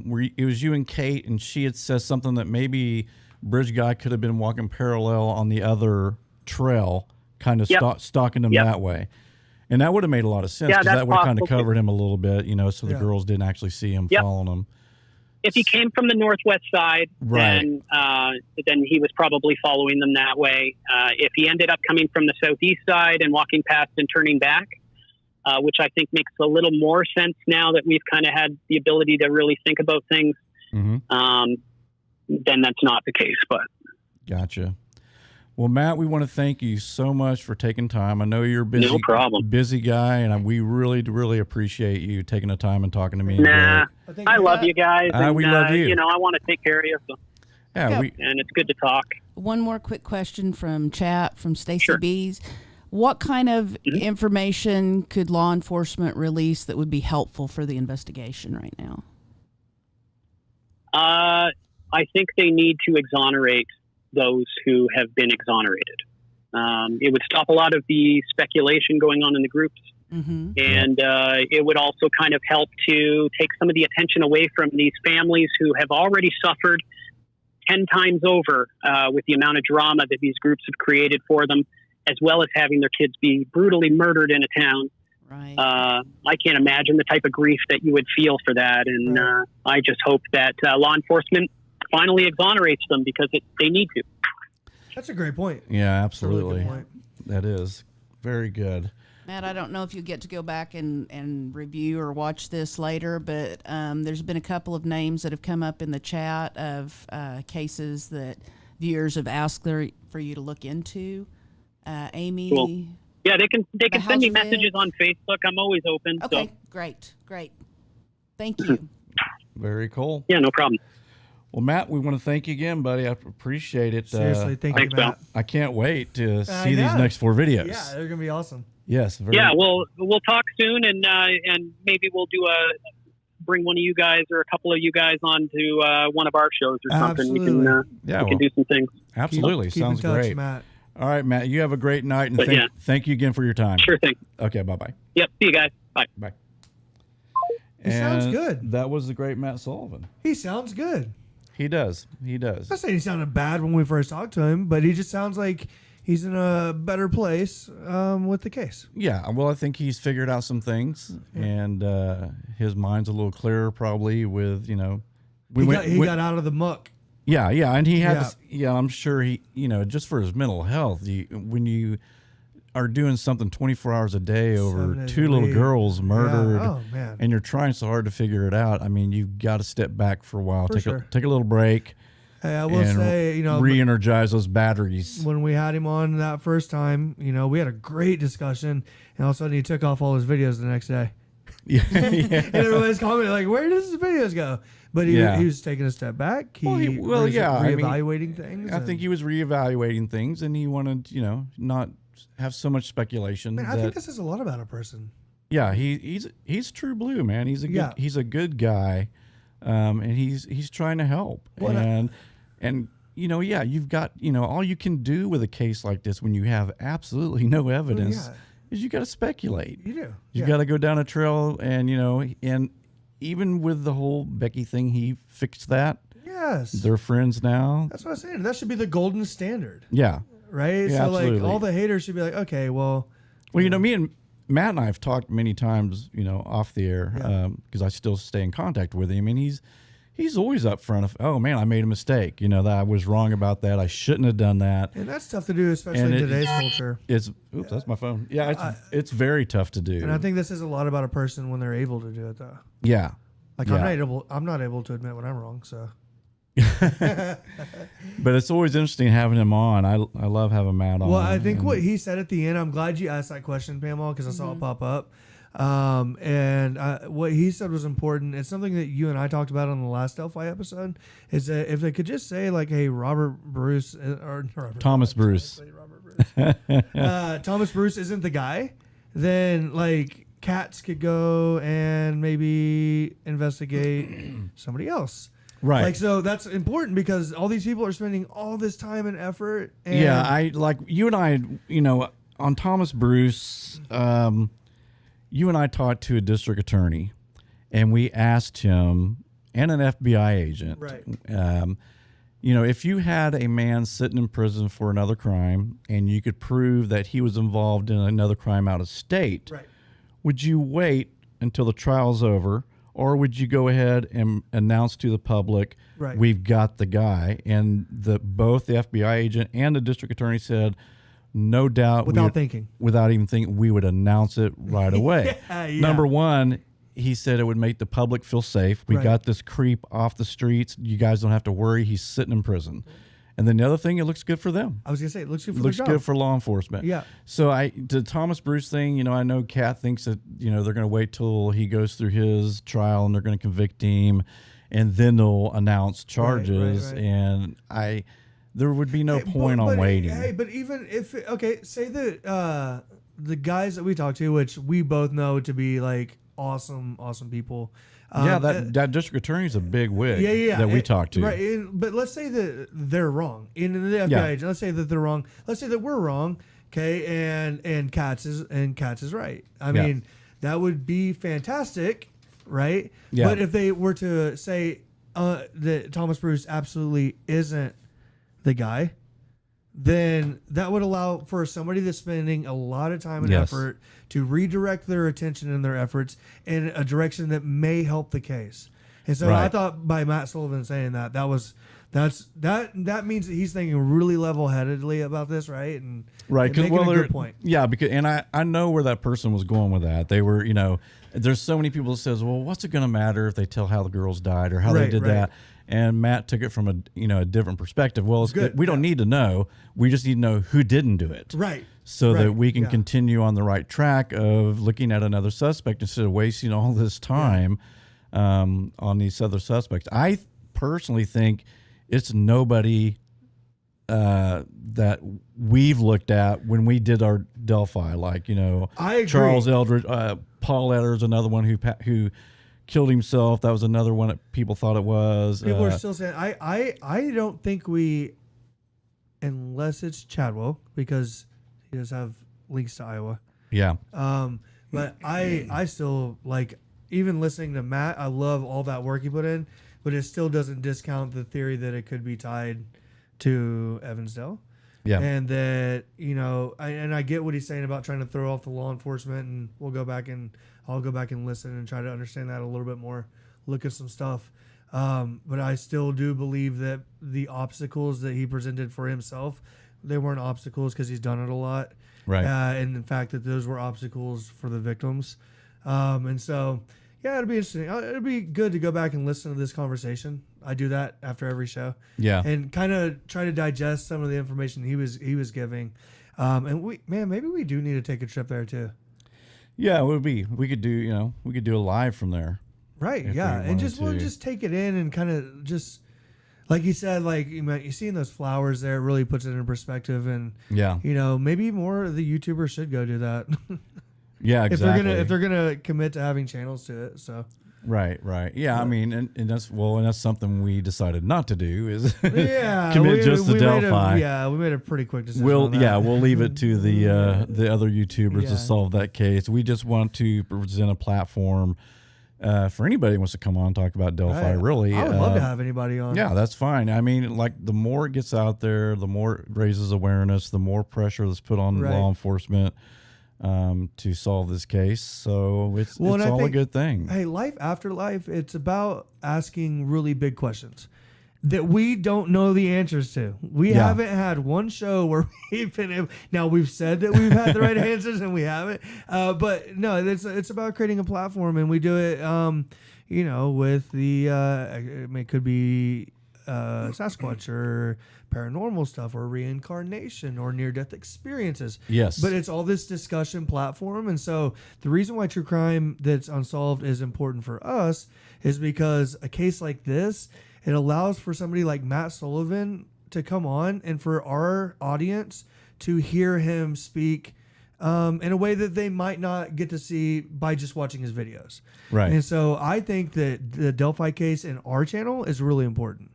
where it was you and Kate, and she had said something that maybe Bridge Guy could have been walking parallel on the other trail, kind of stalking him that way. And that would have made a lot of sense, because that would have kind of covered him a little bit, so the girls didn't actually see him following him. If he came from the northwest side, then he was probably following them that way. If he ended up coming from the southeast side and walking past and turning back, which I think makes a little more sense now that we've kind of had the ability to really think about things, then that's not the case. But gotcha. Well, Matt, we want to thank you so much for taking time. I know you're busy, no problem. Busy guy, and we really, really appreciate you taking the time and talking to me. Nah, I love you guys. And, we love you. I want to take care of you. So. Yeah, and it's good to talk. One more quick question from chat from Stacy Bees. What kind of information could law enforcement release that would be helpful for the investigation right now? I think they need to exonerate those who have been exonerated. It would stop a lot of the speculation going on in the groups. And it would also kind of help to take some of the attention away from these families who have already suffered 10 times over with the amount of drama that these groups have created for them, as well as having their kids be brutally murdered in a town. Right. I can't imagine the type of grief that you would feel for that. And I just hope that law enforcement finally exonerates them, because they need to. That's a great point. Yeah, That's a really absolutely. good point. That is very good. Matt, I don't know if you get to go back and review or watch this later, but there's been a couple of names that have come up in the chat of cases that viewers have asked for you to look into. Amy. Cool. Yeah, they can send me messages on Facebook. I'm always open. Okay, so. great. Thank you. Very cool. Yeah, no problem. Well, Matt, we want to thank you again, buddy. I appreciate it. Seriously, thank you, Thanks, Matt. I can't wait to see these next 4 videos. Yeah, they're gonna be awesome. Yes. We'll talk soon, and maybe we'll bring one of you guys or a couple of you guys on to one of our shows or something. Absolutely. We can do some things. Absolutely. Keep Sounds in touch, great. Matt. All right, Matt, you have a great night, and thank you again for your time. Sure thing. Okay, bye-bye. Yep. See you guys. Bye. Bye. He sounds good. That was the great Matt Sullivan. He sounds good. He does. I'm not saying he sounded bad when we first talked to him, but he just sounds like he's in a better place with the case. Yeah, well, I think he's figured out some things, and his mind's a little clearer probably with, he got out of the muck. Yeah, and he had, I'm sure he, just for his mental health, when you are doing something 24 hours a day over 2 little girls murdered, and you're trying so hard to figure it out, I mean, you've got to step back for a while, take a little break. Hey, I will say, re-energize those batteries. When we had him on that first time, we had a great discussion, and all of a sudden he took off all his videos the next day. Yeah. And everybody's commenting like, "Where does his videos go?" But he was taking a step back. Reevaluating things. I think he was reevaluating things, and he wanted, not have so much speculation. Man, I think this is a lot about a person. Yeah, he's true blue, man. He's a good guy, and he's trying to help. You've got all you can do with a case like this when you have absolutely no evidence is you got to speculate. You do. You got to go down a trail, and and even with the whole Becky thing, he fixed that. Yes, they're friends now. That's what I'm saying. That should be the golden standard. Yeah. Right. Yeah, so absolutely. like all the haters should be like, okay, well. Well, me and Matt and I have talked many times, off the air, because I still stay in contact with him, and he's always up front of, oh man, I made a mistake. That I was wrong about that. I shouldn't have done that. And that's tough to do, especially in today's culture. That's my phone. Yeah, it's very tough to do. And I think this is a lot about a person when they're able to do it, though. Yeah. Like I'm not able to admit when I'm wrong. So. But it's always interesting having him on. I love having Matt on. Well, I think what he said at the end, I'm glad you asked that question, Pamela, because I saw it pop up. What he said was important. It's something that you and I talked about on the last Delphi episode. Is that if they could just say like, "Hey, Thomas Bruce isn't the guy," then like Cats could go and maybe investigate somebody else. Right. Like, so that's important because all these people are spending all this time and effort. And I like you and I, on Thomas Bruce, you and I talked to a district attorney, and we asked him and an FBI agent, right? If you had a man sitting in prison for another crime and you could prove that he was involved in another crime out of state, right, would you wait until the trial's over, or would you go ahead and announce to the public, right, we've got the guy? And both the FBI agent and the district attorney said, no doubt, without even thinking, we would announce it right away. Yeah. Number one, he said it would make the public feel safe. We got this creep off the streets. You guys don't have to worry. He's sitting in prison. And then the other thing, it looks good for them. I was going to say, it looks good for looks good for law enforcement. Yeah. So the Thomas Bruce thing, I know Kat thinks that, they're going to wait till he goes through his trial and they're going to convict him, and then they'll announce charges. Right. And there would be no point on waiting. Hey, but even if, say that the guys that we talk to, which we both know to be like awesome people. That district attorney is a big wig that we talked to. Right, but let's say that they're wrong. In the FBI agent, let's say that they're wrong. Let's say that we're wrong, okay, and Katz is right. I mean, that would be fantastic, right? Yeah. But if they were to say that Thomas Bruce absolutely isn't the guy, then that would allow for somebody that's spending a lot of time and effort to redirect their attention and their efforts in a direction that may help the case. And so I thought by Matt Sullivan saying that that means that he's thinking really level-headedly about this, right? And because making a good point. Yeah, because I know where that person was going with that. They were, there's so many people that says, well, what's it going to matter if they tell how the girls died or how they did that? And Matt took it from a different perspective. Well, we don't need to know. We just need to know who didn't do it. Right. So that we can continue on the right track of looking at another suspect instead of wasting all this time on these other suspects. I personally think it's nobody that we've looked at when we did our Delphi. Like, I agree. Charles Eldridge, Paul Ehlers, another one who killed himself. That was another one that people thought it was. People are still saying, I don't think we, unless it's Chadwell, because he does have links to Iowa. Yeah. But I still, like, even listening to Matt, I love all that work he put in, but it still doesn't discount the theory that it could be tied to Evansdale. Yeah. And that, I get what he's saying about trying to throw off the law enforcement, and I'll go back and listen and try to understand that a little bit more, look at some stuff. But I still do believe that the obstacles that he presented for himself, they weren't obstacles because he's done it a lot. Right. And in fact, that those were obstacles for the victims. And so, yeah, it'll be interesting. It'll be good to go back and listen to this conversation. I do that after every show. Yeah. And kind of try to digest some of the information he was giving. And maybe we do need to take a trip there too. Yeah, it would be. We could do a live from there. Right. Yeah. And just take it in and kind of just, like you said, like you seeing those flowers there, it really puts it in perspective. And maybe more of the YouTubers should go do that. Yeah, exactly. If they're gonna commit to having channels to it, so. Right. Yeah, I mean, and that's something we decided not to do is commit to Delphi. We made a pretty quick decision. We'll leave it to the other YouTubers to solve that case. We just want to present a platform for anybody who wants to come on and talk about Delphi. Really, I would love to have anybody on. Yeah, that's fine. I mean, like the more it gets out there, the more it raises awareness, the more pressure that's put on law enforcement. To solve this case. So it's all a good thing. Hey, life after life, it's about asking really big questions that we don't know the answers to. We haven't had one show where we've been able, now we've said that we've had the right answers and we haven't. But no, it's about creating a platform, and we do it, with the, it could be Sasquatch or paranormal stuff or reincarnation or near-death experiences. Yes. But it's all this discussion platform. And so the reason why true crime that's unsolved is important for us is because a case like this, it allows for somebody like Matt Sullivan to come on and for our audience to hear him speak in a way that they might not get to see by just watching his videos. Right. And so I think that the Delphi case in our channel is really important.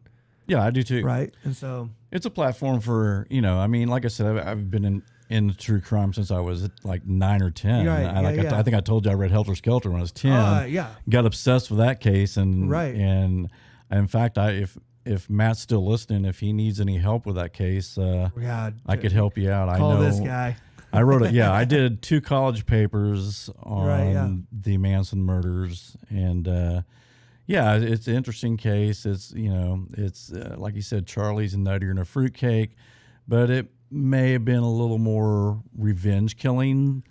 Yeah, I do too. Right. And so it's a platform for, I mean, like I said, I've been in true crime since I was like 9 or 10. Right. I think I told you I read Helter Skelter when I was 10. Got obsessed with that case. And in fact, if Matt's still listening, if he needs any help with that case, I could help you out. Call this guy. I wrote it. Yeah, I did 2 college papers on the Manson murders, and it's an interesting case. It's it's like you said, Charlie's nuttier than a fruitcake, but it may have been a little more revenge killing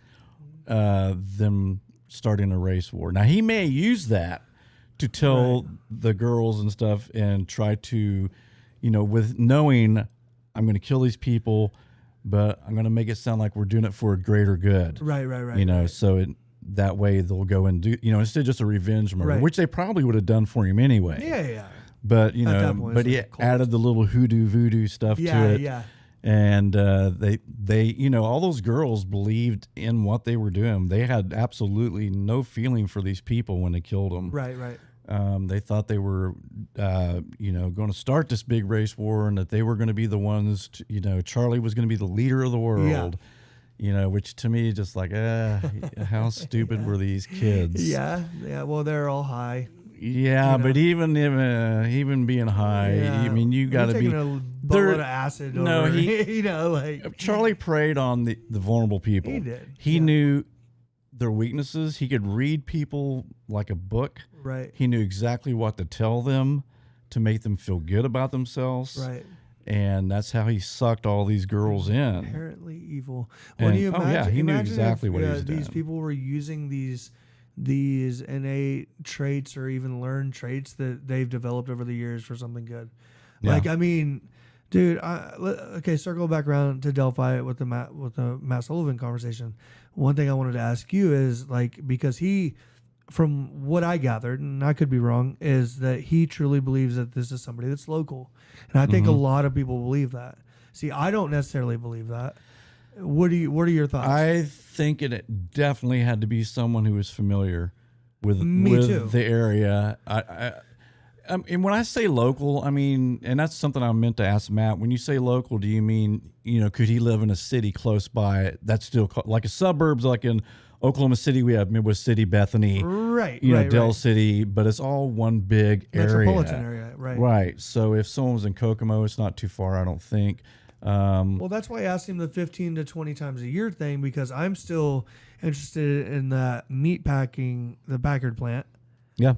than starting a race war. Now he may use that to tell the girls and stuff and try to, with knowing I'm going to kill these people, but I'm going to make it sound like we're doing it for a greater good. Right. So that way they'll go and do, instead of just a revenge murder, which they probably would have done for him anyway. Yeah. But, but he added the little hoodoo voodoo stuff to it. Yeah. And they all those girls believed in what they were doing. They had absolutely no feeling for these people when they killed them. Right. They thought they were, going to start this big race war, and that they were going to be the ones, Charlie was going to be the leader of the world. Which to me, just like, how stupid were these kids? Yeah. Well, they're all high. Yeah, but even being high, I mean, you got to be a bullet of acid. No, Charlie preyed on the vulnerable people. He did. He knew their weaknesses. He could read people like a book. Right. He knew exactly what to tell them to make them feel good about themselves. Right. And that's how he sucked all these girls in. Inherently evil. When you imagine, he knew exactly what he was doing. These people were using these innate traits or even learned traits that they've developed over the years for something good. Yeah. Like, I mean, dude, okay, circle back around to Delphi with the Matt Sullivan conversation. One thing I wanted to ask you is, like, because he, from what I gathered, and I could be wrong, is that he truly believes that this is somebody that's local. And I think a lot of people believe that. See, I don't necessarily believe that. What are your thoughts? I think it definitely had to be someone who was familiar with the area. And when I say local, I mean, and that's something I meant to ask Matt. When you say local, do you mean, could he live in a city close by that's still like a suburbs, like in Oklahoma City, we have Midwest City, Bethany, right, Del City, but it's all one big metropolitan area, right? Right. So if someone was in Kokomo, it's not too far, I don't think. Well, that's why I asked him the 15 to 20 times a year thing, because I'm still interested in the meat packing, the Packard plant. Yeah.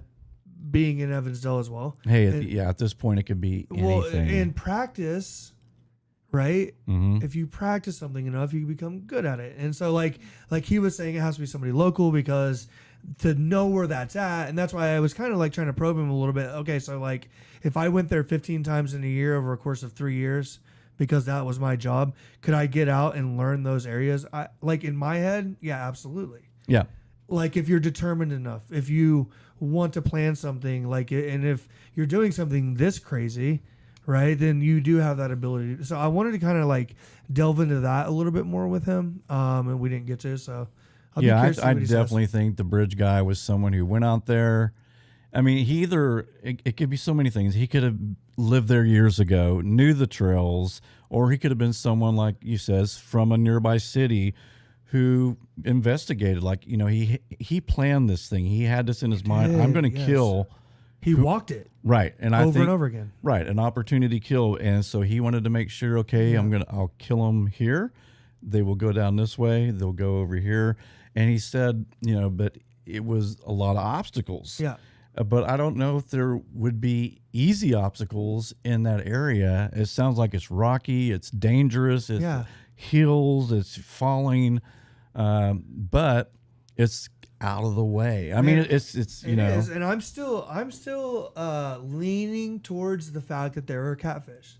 Being in Evansdale as well. Hey, at this point, it could be anything. Well, in practice, right? Mm-hmm. If you practice something enough, you become good at it. And so, like he was saying, it has to be somebody local, because to know where that's at, and that's why I was kind of like trying to probe him a little bit. Okay, so like if I went there 15 times in a year over a course of 3 years, because that was my job, could I get out and learn those areas? Like in my head, yeah, absolutely. Yeah. Like if you're determined enough, if you want to plan something, like, and if you're doing something this crazy, right, then you do have that ability. So I wanted to kind of like delve into that a little bit more with him, and we didn't get to. So I definitely think the bridge guy was someone who went out there. I mean, it could be so many things. He could have lived there years ago, knew the trails, or he could have been someone, like you says, from a nearby city who investigated. Like, he planned this thing. He had this in his mind. I'm going to kill. He walked it. Right. And over and over again. Right. An opportunity kill. And so he wanted to make sure, okay, I'll kill them here. They will go down this way. They'll go over here. And he said, but it was a lot of obstacles. Yeah. But I don't know if there would be easy obstacles in that area. It sounds like it's rocky, it's dangerous, it's hills, it's falling, but it's out of the way. I mean, it's it is, and I'm still leaning towards the fact that there are catfish,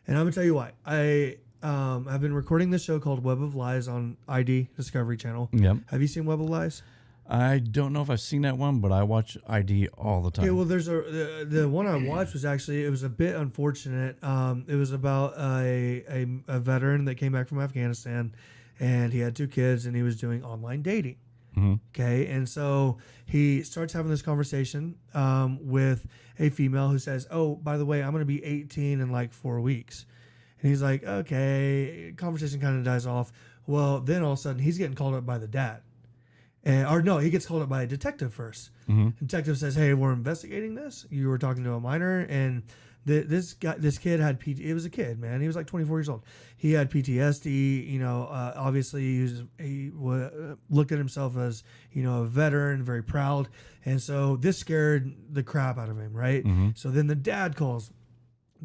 and I'm gonna tell you why. I've been recording this show called Web of Lies on ID Discovery Channel. Yep. Have you seen Web of Lies? I don't know if I've seen that one, but I watch ID all the time. Yeah, well, there's the one I watched was actually, it was a bit unfortunate. It was about a veteran that came back from Afghanistan, and he had 2 kids, and he was doing online dating. Mm-hmm. Okay, and so he starts having this conversation with a female who says, "Oh, by the way, I'm going to be 18 in like 4 weeks." And he's like, "Okay." Conversation kind of dies off. Well, then all of a sudden, he's getting called up by the dad. He gets called up by a detective first. Mm-hmm. Detective says, "Hey, we're investigating this. You were talking to a minor, and this kid had it was a kid, man. He was like 24 years old. He had PTSD. Obviously he looked at himself as a veteran, very proud, and so this scared the crap out of him, right? Mm-hmm. So then the dad calls.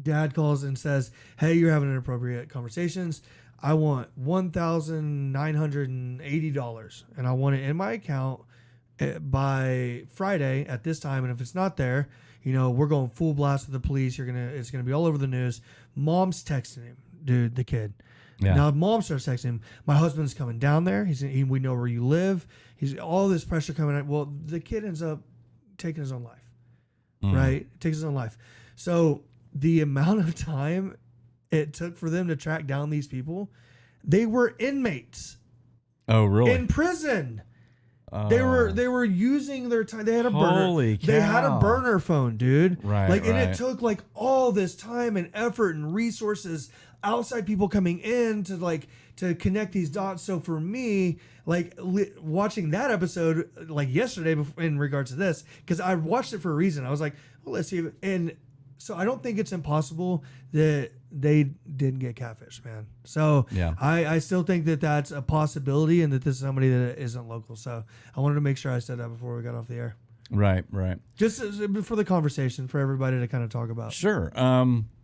Dad calls and says, "Hey, you're having inappropriate conversations. I want $1,980, and I want it in my account by Friday at this time. And if it's not there, we're going full blast with the police. It's gonna be all over the news." Mom's texting him, dude, the kid. Yeah. Now mom starts texting him, "My husband's coming down there. We know where you live." He's all this pressure coming out. Well, the kid ends up taking his own life, right? Takes his own life. So the amount of time it took for them to track down these people, they were inmates. Oh, really? In prison. They were using their time. They had a burner. Holy cow. They had a burner phone, dude. Right. And it took like all this time and effort and resources, outside people coming in to connect these dots. So for me, watching that episode like yesterday in regards to this, because I watched it for a reason. I was like, well, let's see. And So I don't think it's impossible that they didn't get catfished, man. So Yeah. I still think that that's a possibility and that this is somebody that isn't local. So I wanted to make sure I said that before we got off the air. Right. Just for the conversation, for everybody to kind of talk about. Sure.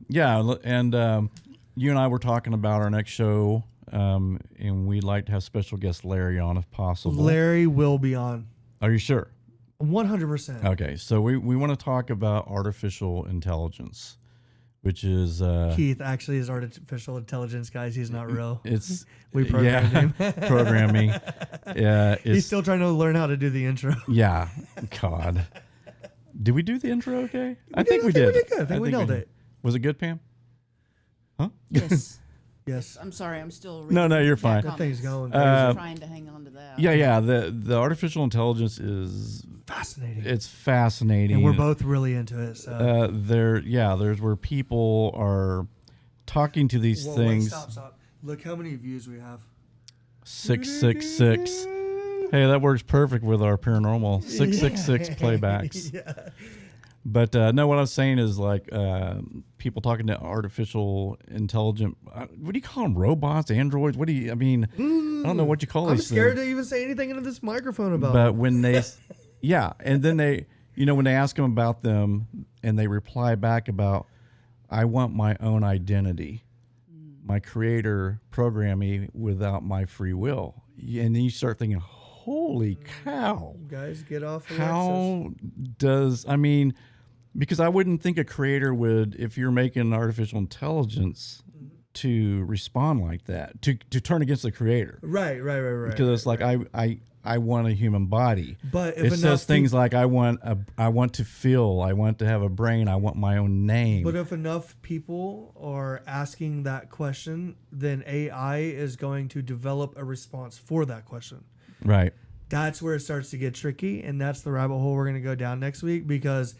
Yeah. And you and I were talking about our next show, and we'd like to have special guest Larry on if possible. Larry will be on. Are you sure? 100%. Okay. So we want to talk about artificial intelligence, which is Keith actually is artificial intelligence, guys. He's not real. It's We programmed him. Programming. Yeah. He's still trying to learn how to do the intro. Yeah. God. Did we do the intro okay? I think we good. did. I think we nailed it. Was it good, Pam? Huh? Yes. Yes. I'm sorry. I'm still. No, you're fine. That thing's going. I'm trying to hang on to that. Yeah. The artificial intelligence is fascinating. It's fascinating. And we're both really into it. So. There's where people are talking to these things. Wait, stop. Look how many views we have. 666. Hey, that works perfect with our paranormal 666 playbacks. Yeah. But no, what I was saying is like people talking to artificial intelligent. What do you call them? Robots, androids? What do you? I mean, I don't know what you call I'm these scared things. to even say anything into this microphone about. But when they, yeah, and then they, when they ask them about them, and they reply back about, I want my own identity. My creator programmed me without my free will. And then you start thinking, holy cow. Guys, get off Alexis. How does, because I wouldn't think a creator would, if you're making artificial intelligence, to respond like that, to turn against the creator. Right. Because it's like, I want a human body. But if it says things like, I want to feel, I want to have a brain, I want my own name. But if enough people are asking that question, then AI is going to develop a response for that question. Right. That's where it starts to get tricky, and that's the rabbit hole we're going to go down next week, because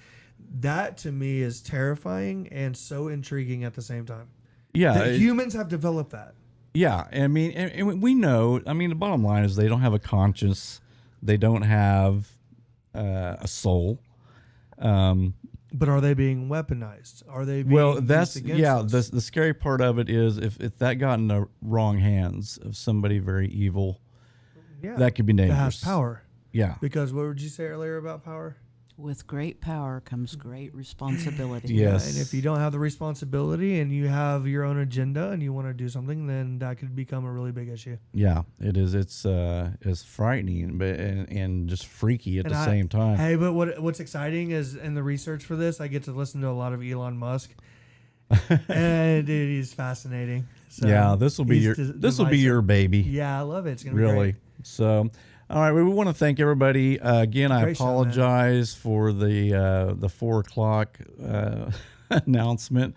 that to me is terrifying and so intriguing at the same time. Yeah. That humans have developed that. Yeah, and we know. The bottom line is they don't have a conscience, they don't have a soul. But are they being weaponized? Are they being used against us? The scary part of it is if that got in the wrong hands of somebody very evil, that could be dangerous. That has power. Yeah, because what would you say earlier about power? With great power comes great responsibility. Yes. And if you don't have the responsibility and you have your own agenda and you want to do something, then that could become a really big issue. Yeah, it is. It's frightening, but and just freaky at the same time. Hey, but what's exciting is in the research for this, I get to listen to a lot of Elon Musk, and it is fascinating. So yeah, this will be your baby. Yeah, I love it. It's gonna be really great. So. All right, we want to thank everybody again. I apologize for the 4:00 announcement.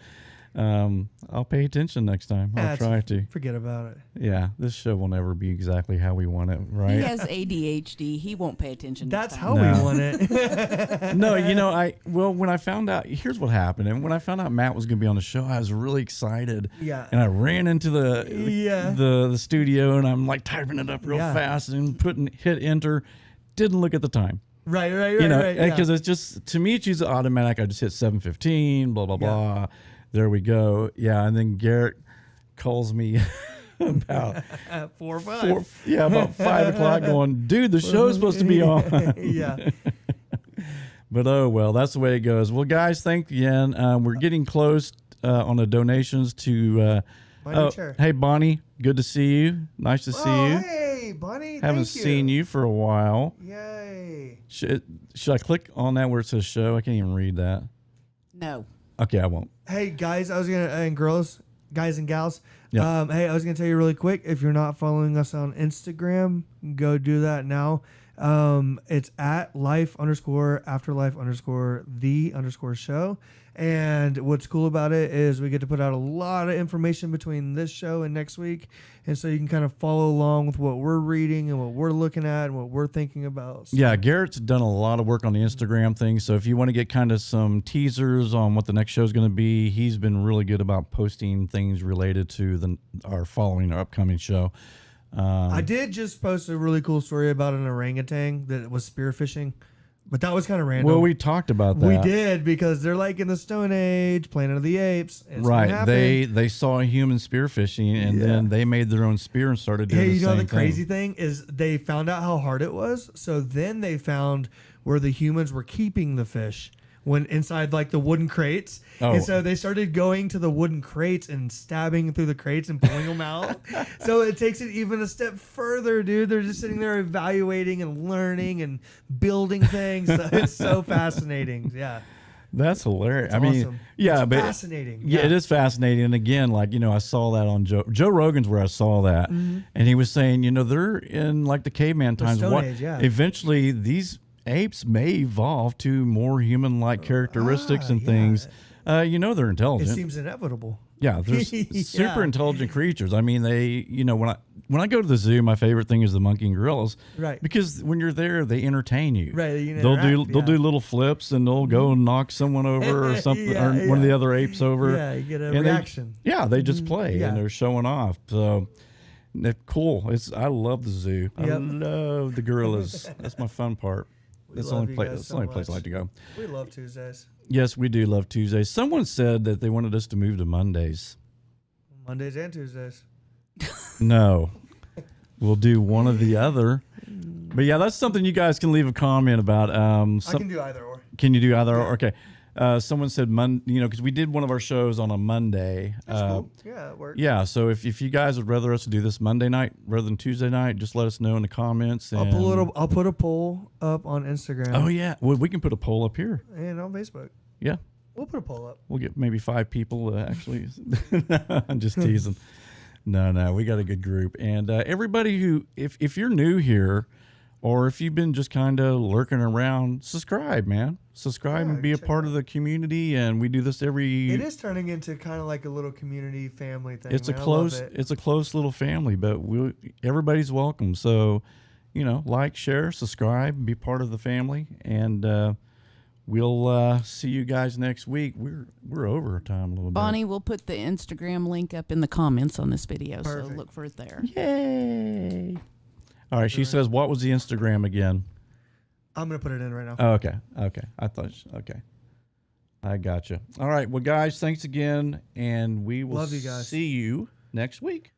I'll pay attention next time. I'll try to. Forget about it. Yeah, this show will never be exactly how we want it, right? He has ADHD. He won't pay attention. That's how we want it. No, when I found out, here's what happened. And when I found out Matt was going to be on the show, I was really excited. Yeah. And I ran into the studio, and I'm like typing it up real fast and hit enter. Didn't look at the time. Right. Because it's just, to me, it's usually automatic. I just hit 7:15, blah, blah, blah. There we go. Yeah, and then Garrett calls me about 4 or 5. About 5 o'clock going, dude, the show's supposed to be on. Yeah. But oh well, that's the way it goes. Well, guys, thank you again. We're getting close on the donations to hey Bonnie, good to see you. Nice to see you. Hey Bonnie, haven't seen you for a while. Yay. Should I click on that where it says show? I can't even read that. No. Okay, I won't. Hey guys, and girls, guys and gals. Yeah. Hey, I was gonna tell you really quick. If you're not following us on Instagram, go do that now. It's at life_afterlife_the_show. And what's cool about it is we get to put out a lot of information between this show and next week. And so you can kind of follow along with what we're reading and what we're looking at and what we're thinking about. So. Yeah, Garrett's done a lot of work on the Instagram thing. So if you want to get kind of some teasers on what the next show is going to be, he's been really good about posting things related to our upcoming show. I did just post a really cool story about an orangutan that was spearfishing But that was kind of random. Well, we talked about that. We did, because they're like in the Stone Age, Planet of the Apes. Right. They saw a human spearfishing, and then they made their own spear and started doing the same thing. You know the crazy thing is they found out how hard it was. So then they found where the humans were keeping the fish when inside like the wooden crates. Oh. And so they started going to the wooden crates and stabbing through the crates and pulling them out. So it takes it even a step further, dude. They're just sitting there evaluating and learning and building things. It's so fascinating. Yeah. That's hilarious. That's awesome. Yeah, it's but fascinating. Yeah, it is fascinating. And again, like, I saw that on Joe Rogan's where I saw that. Mm-hmm. And he was saying, they're in like the caveman times. Stone Age, yeah. Eventually these apes may evolve to more human-like characteristics and things. They're intelligent. It seems inevitable. Yeah, they're super intelligent creatures. I mean, they, when I go to the zoo, my favorite thing is the monkey and gorillas. Right. Because when you're there, they entertain you. Right. They'll do little flips, and they'll go and knock someone over or something, or one of the other apes over. Yeah, you get a reaction. They just play and they're showing off. So they're cool. I love the zoo. I love the gorillas. That's my fun part. That's the only place I like to go. We love Tuesdays. Yes, we do love Tuesdays. Someone said that they wanted us to move to Mondays. Mondays and Tuesdays. No. We'll do one or the other. But yeah, that's something you guys can leave a comment about. I can do either or. Can you do either or? Okay. Someone said because we did one of our shows on a Monday. That's cool. Yeah, it worked. Yeah, so if you guys would rather us do this Monday night rather than Tuesday night, just let us know in the comments. And I'll put a poll up on Instagram. Oh yeah, well, we can put a poll up here and on Facebook. Yeah, we'll put a poll up. We'll get maybe 5 people actually. I'm just teasing. No, we got a good group, and everybody who if you're new here, or if you've been just kind of lurking around, subscribe, man. Subscribe and be a part of the community. And we do this every. It is turning into kind of like a little community family thing. It's a close little family, but everybody's welcome. So, like, share, subscribe, be part of the family, and we'll see you guys next week. We're over time a little bit. Bonnie, we'll put the Instagram link up in the comments on this video, so look for it there. Yay! All right, she says, what was the Instagram again? I'm going to put it in right now. Oh, okay. Okay. I got you. All right, well, guys, thanks again, and we will see you next week.